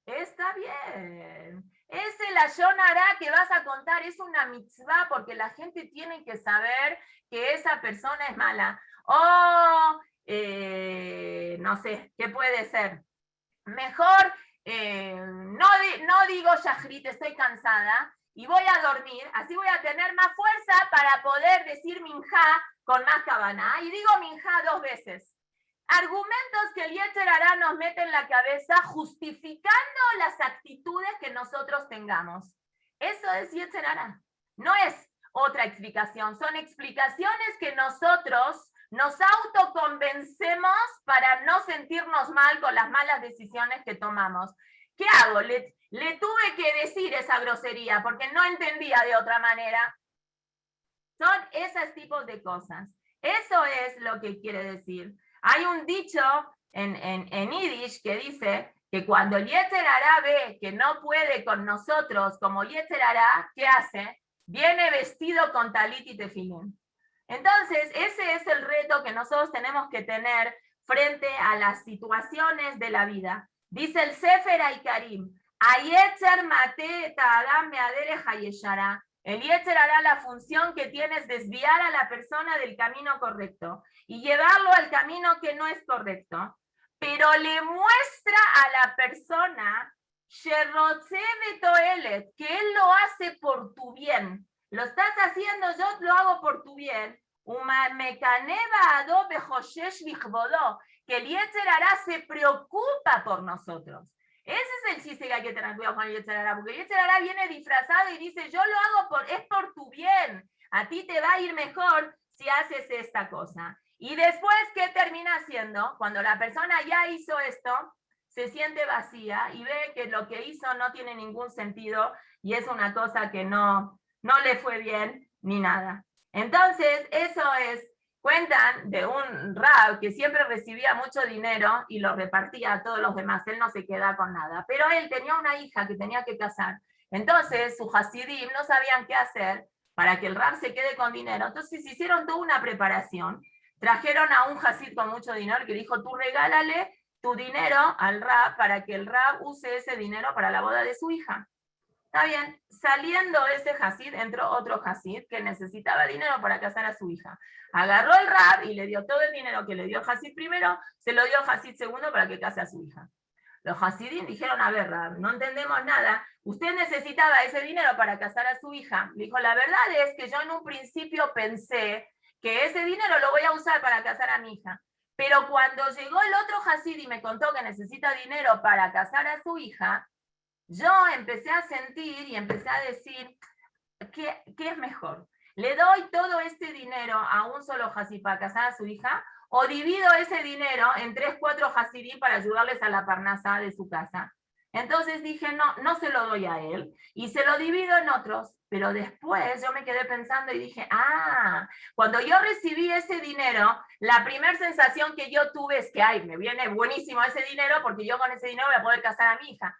Está bien. Es el Lashon Hará que vas a contar, es una mitzvah, porque la gente tiene que saber que esa persona es mala. O, no sé, ¿qué puede ser? Mejor, no digo Shahrit, estoy cansada, y voy a dormir, así voy a tener más fuerza para poder decir Minjá con más cabana. Y digo Minjá 2 veces. Argumentos que el Yetzer Hará nos mete en la cabeza justificando las actitudes que nosotros tengamos. Eso es Yetzer Hará. No es otra explicación. Son explicaciones que nosotros nos autoconvencemos para no sentirnos mal con las malas decisiones que tomamos. ¿Qué hago? Le tuve que decir esa grosería porque no entendía de otra manera. Son esos tipos de cosas. Eso es lo que quiere decir. Hay un dicho en Yiddish que dice que cuando el Yetzer Hará ve que no puede con nosotros como Yetzer Hará, ¿qué hace? Viene vestido con talit y tefilín. Entonces, ese es el reto que nosotros tenemos que tener frente a las situaciones de la vida. Dice el Sefer Haikarim, Ayetzer mate ta'adam me'adere hayeshara. El Yetzer Hará, la función que tiene es desviar a la persona del camino correcto y llevarlo al camino que no es correcto, pero le muestra a la persona que él lo hace por tu bien. Lo estás haciendo, yo lo hago por tu bien. Que el Yetzer Hará se preocupa por nosotros. Ese es el chiste que hay que tener cuidado con el Yetzer Hará, porque el Yetzer Hará viene disfrazado y dice, yo lo hago es por tu bien. A ti te va a ir mejor si haces esta cosa. Y después, ¿qué termina haciendo? Cuando la persona ya hizo esto, se siente vacía y ve que lo que hizo no tiene ningún sentido y es una cosa que no le fue bien ni nada. Entonces, eso es, cuentan de un rab que siempre recibía mucho dinero y lo repartía a todos los demás, él no se quedaba con nada, pero él tenía una hija que tenía que casar, entonces sus hasidim no sabían qué hacer para que el rab se quede con dinero, entonces hicieron toda una preparación, trajeron a un hasid con mucho dinero que dijo, tú regálale tu dinero al rab para que el rab use ese dinero para la boda de su hija. Está bien, saliendo ese hasid, entró otro hasid que necesitaba dinero para casar a su hija. Agarró el rab y le dio todo el dinero que le dio hasid primero, se lo dio hasid segundo para que case a su hija. Los hasidim dijeron, a ver, rab, no entendemos nada, usted necesitaba ese dinero para casar a su hija. Le dijo, la verdad es que yo en un principio pensé que ese dinero lo voy a usar para casar a mi hija. Pero cuando llegó el otro hasid y me contó que necesita dinero para casar a su hija, yo empecé a sentir y empecé a decir, ¿qué es mejor? ¿Le doy todo este dinero a un solo Hasid para casar a su hija? ¿O divido ese dinero en 3, 4 Hasidim para ayudarles a la parnasá de su casa? Entonces dije, no, no se lo doy a él, y se lo divido en otros. Pero después yo me quedé pensando y dije, cuando yo recibí ese dinero, la primera sensación que yo tuve es que, ay, me viene buenísimo ese dinero porque yo con ese dinero voy a poder casar a mi hija.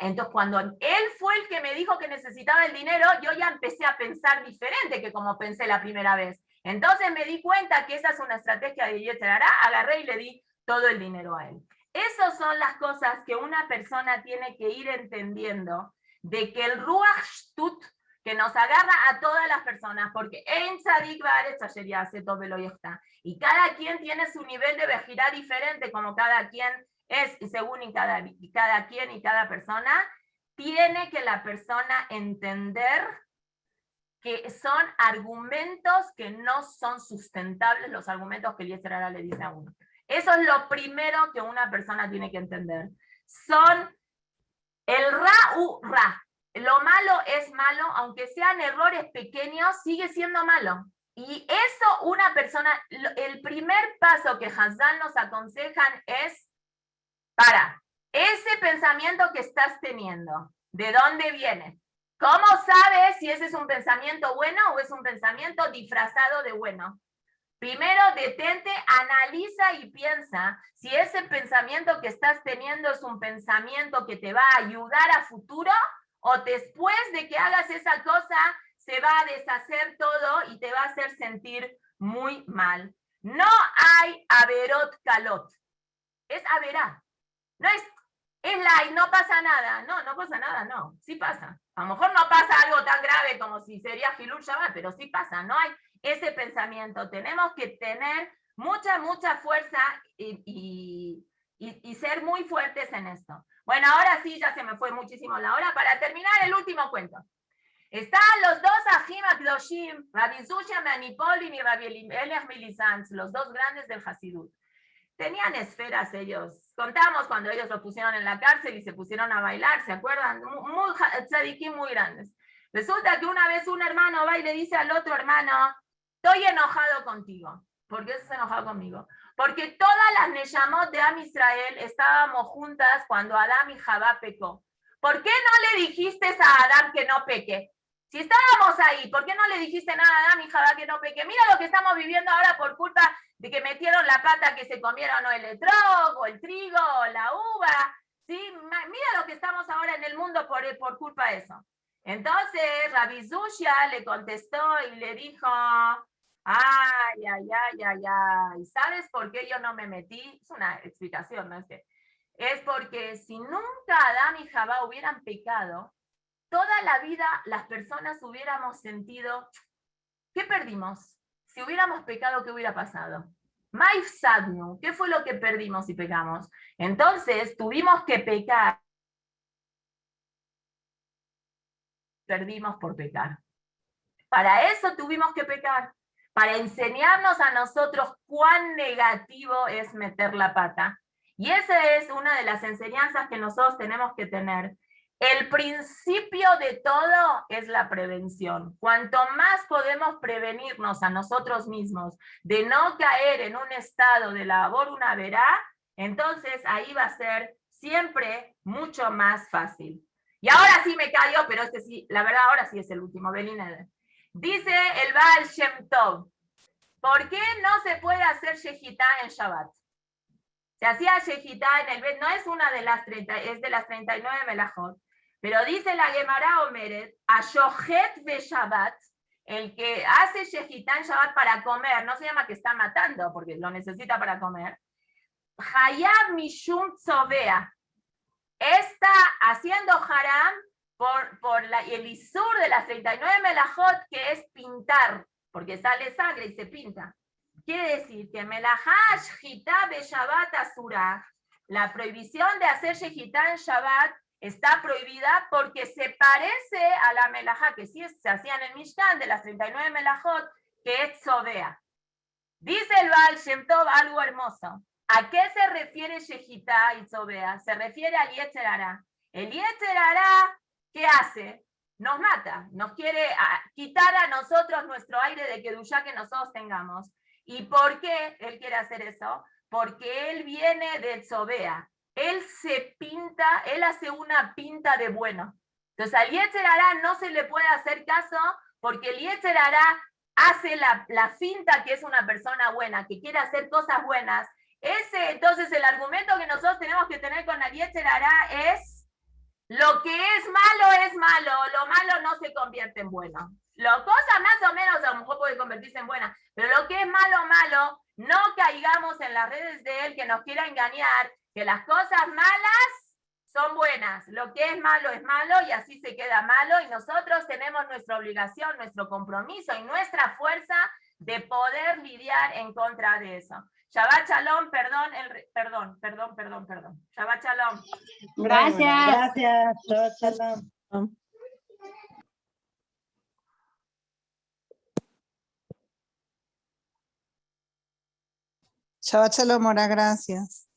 Entonces cuando él fue el que me dijo que necesitaba el dinero, yo ya empecé a pensar diferente que como pensé la primera vez. Entonces me di cuenta que esa es una estrategia de Yetzer Hara, agarré y le di todo el dinero a él. Esas son las cosas que una persona tiene que ir entendiendo, de que el Ruach Shtut, que nos agarra a todas las personas, porque en Tzadik Baaretz Asher Ya'aseh Tov Velo Yochta, y cada quien tiene su nivel de vejirá diferente, como cada quien es, según cada quien y cada persona, tiene que la persona entender que son argumentos que no son sustentables, los argumentos que el Yetzer Hara le dice a uno. Eso es lo primero que una persona tiene que entender. Son el ra u ra. Lo malo es malo, aunque sean errores pequeños, sigue siendo malo. Y eso una persona, el primer paso que Hazal nos aconsejan es, para, ese pensamiento que estás teniendo, ¿de dónde viene? ¿Cómo sabes si ese es un pensamiento bueno o es un pensamiento disfrazado de bueno? Primero, detente, analiza y piensa si ese pensamiento que estás teniendo es un pensamiento que te va a ayudar a futuro, o después de que hagas esa cosa se va a deshacer todo y te va a hacer sentir muy mal. No hay averot kalot. Es averá. No es light, no pasa nada. No, no pasa nada, no. Sí pasa. A lo mejor no pasa algo tan grave como si sería Hilul Shabbat, pero sí pasa. No hay ese pensamiento. Tenemos que tener mucha fuerza y ser muy fuertes en esto. Bueno, ahora sí, ya se me fue muchísimo la hora. Para terminar, el último cuento. Están los dos Ajim Akdoshim, Rabbi Zushia Manipolin y Rabbi Eliach Milizantz, los dos grandes del Hasidut. Tenían esferas ellos. Contamos cuando ellos lo pusieron en la cárcel y se pusieron a bailar, ¿se acuerdan? Muy tzadikim muy grandes. Resulta que una vez un hermano va y le dice al otro hermano, estoy enojado contigo. ¿Por qué estás enojado conmigo? Porque todas las Neshamot de Am Israel estábamos juntas cuando Adán y Javá pecó. ¿Por qué no le dijiste a Adán que no peque? Si estábamos ahí, ¿por qué no le dijiste nada a Adán y Javá que no peque? Mira lo que estamos viviendo ahora por culpa de que metieron la pata, que se comieron o el etrog, o el trigo, o la uva. ¿Sí? Mira lo que estamos ahora en el mundo por culpa de eso. Entonces, Rabbi Zushia le contestó y le dijo, ay, ¿sabes por qué yo no me metí? Es una explicación, ¿no? Es porque si nunca Adán y Javá hubieran pecado, toda la vida las personas hubiéramos sentido, ¿qué perdimos? Si hubiéramos pecado, ¿qué hubiera pasado? Maif Sadnu, ¿qué fue lo que perdimos si pecamos? Entonces tuvimos que pecar. Perdimos por pecar. Para eso tuvimos que pecar, para enseñarnos a nosotros cuán negativo es meter la pata. Y esa es una de las enseñanzas que nosotros tenemos que tener. El principio de todo es la prevención. Cuanto más podemos prevenirnos a nosotros mismos de no caer en un estado de labor una verá, entonces ahí va a ser siempre mucho más fácil. Y ahora sí me callo, pero este sí, la verdad ahora sí es el último, Belineder. Dice el Baal Shem Tov, ¿por qué no se puede hacer Shejitá en Shabbat? Se hacía Shejitá en el Bet, no es una de las 30, es de las 39 Melajot. Pero dice la Gemara Omeret, a Shohet be Shabbat, el que hace Shejitá en Shabbat para comer, no se llama que está matando, porque lo necesita para comer, Hayab Mishum Tzovea, está haciendo haram por el isur de las 39 melajot, que es pintar, porque sale sangre y se pinta. Quiere decir que melajá shejitá be Shabbat asura, la prohibición de hacer shejitá en Shabbat está prohibida porque se parece a la melajá que sí se hacía en el Mishkan de las 39 melajot, que es tzovea. Dice el Baal Shem Tov algo hermoso. ¿A qué se refiere Shejitá y Tzovea? Se refiere al Yetzer Hara. El Yetzer Hara, ¿qué hace? nos mata, nos quiere quitar a nosotros nuestro aire de Kedushá que nosotros tengamos. ¿Y por qué él quiere hacer eso? Porque él viene de Tzobea. Él se pinta, él hace una pinta de bueno. Entonces al Yetzer Hará no se le puede hacer caso porque el Yetzer Hará hace la finta que es una persona buena, que quiere hacer cosas buenas. Entonces el argumento que nosotros tenemos que tener con el Yetzer Hará es: lo que es malo, lo malo no se convierte en bueno. Lo cosa más o menos a lo mejor puede convertirse en buena, pero lo que es malo, malo, no caigamos en las redes de él que nos quiera engañar, que las cosas malas son buenas, lo que es malo y así se queda malo, y nosotros tenemos nuestra obligación, nuestro compromiso y nuestra fuerza de poder lidiar en contra de eso. Shabbat Shalom, perdón. Shabbat Shalom. Gracias. Gracias. Shabbat Shalom. Shabbat Shalom, Mora, gracias.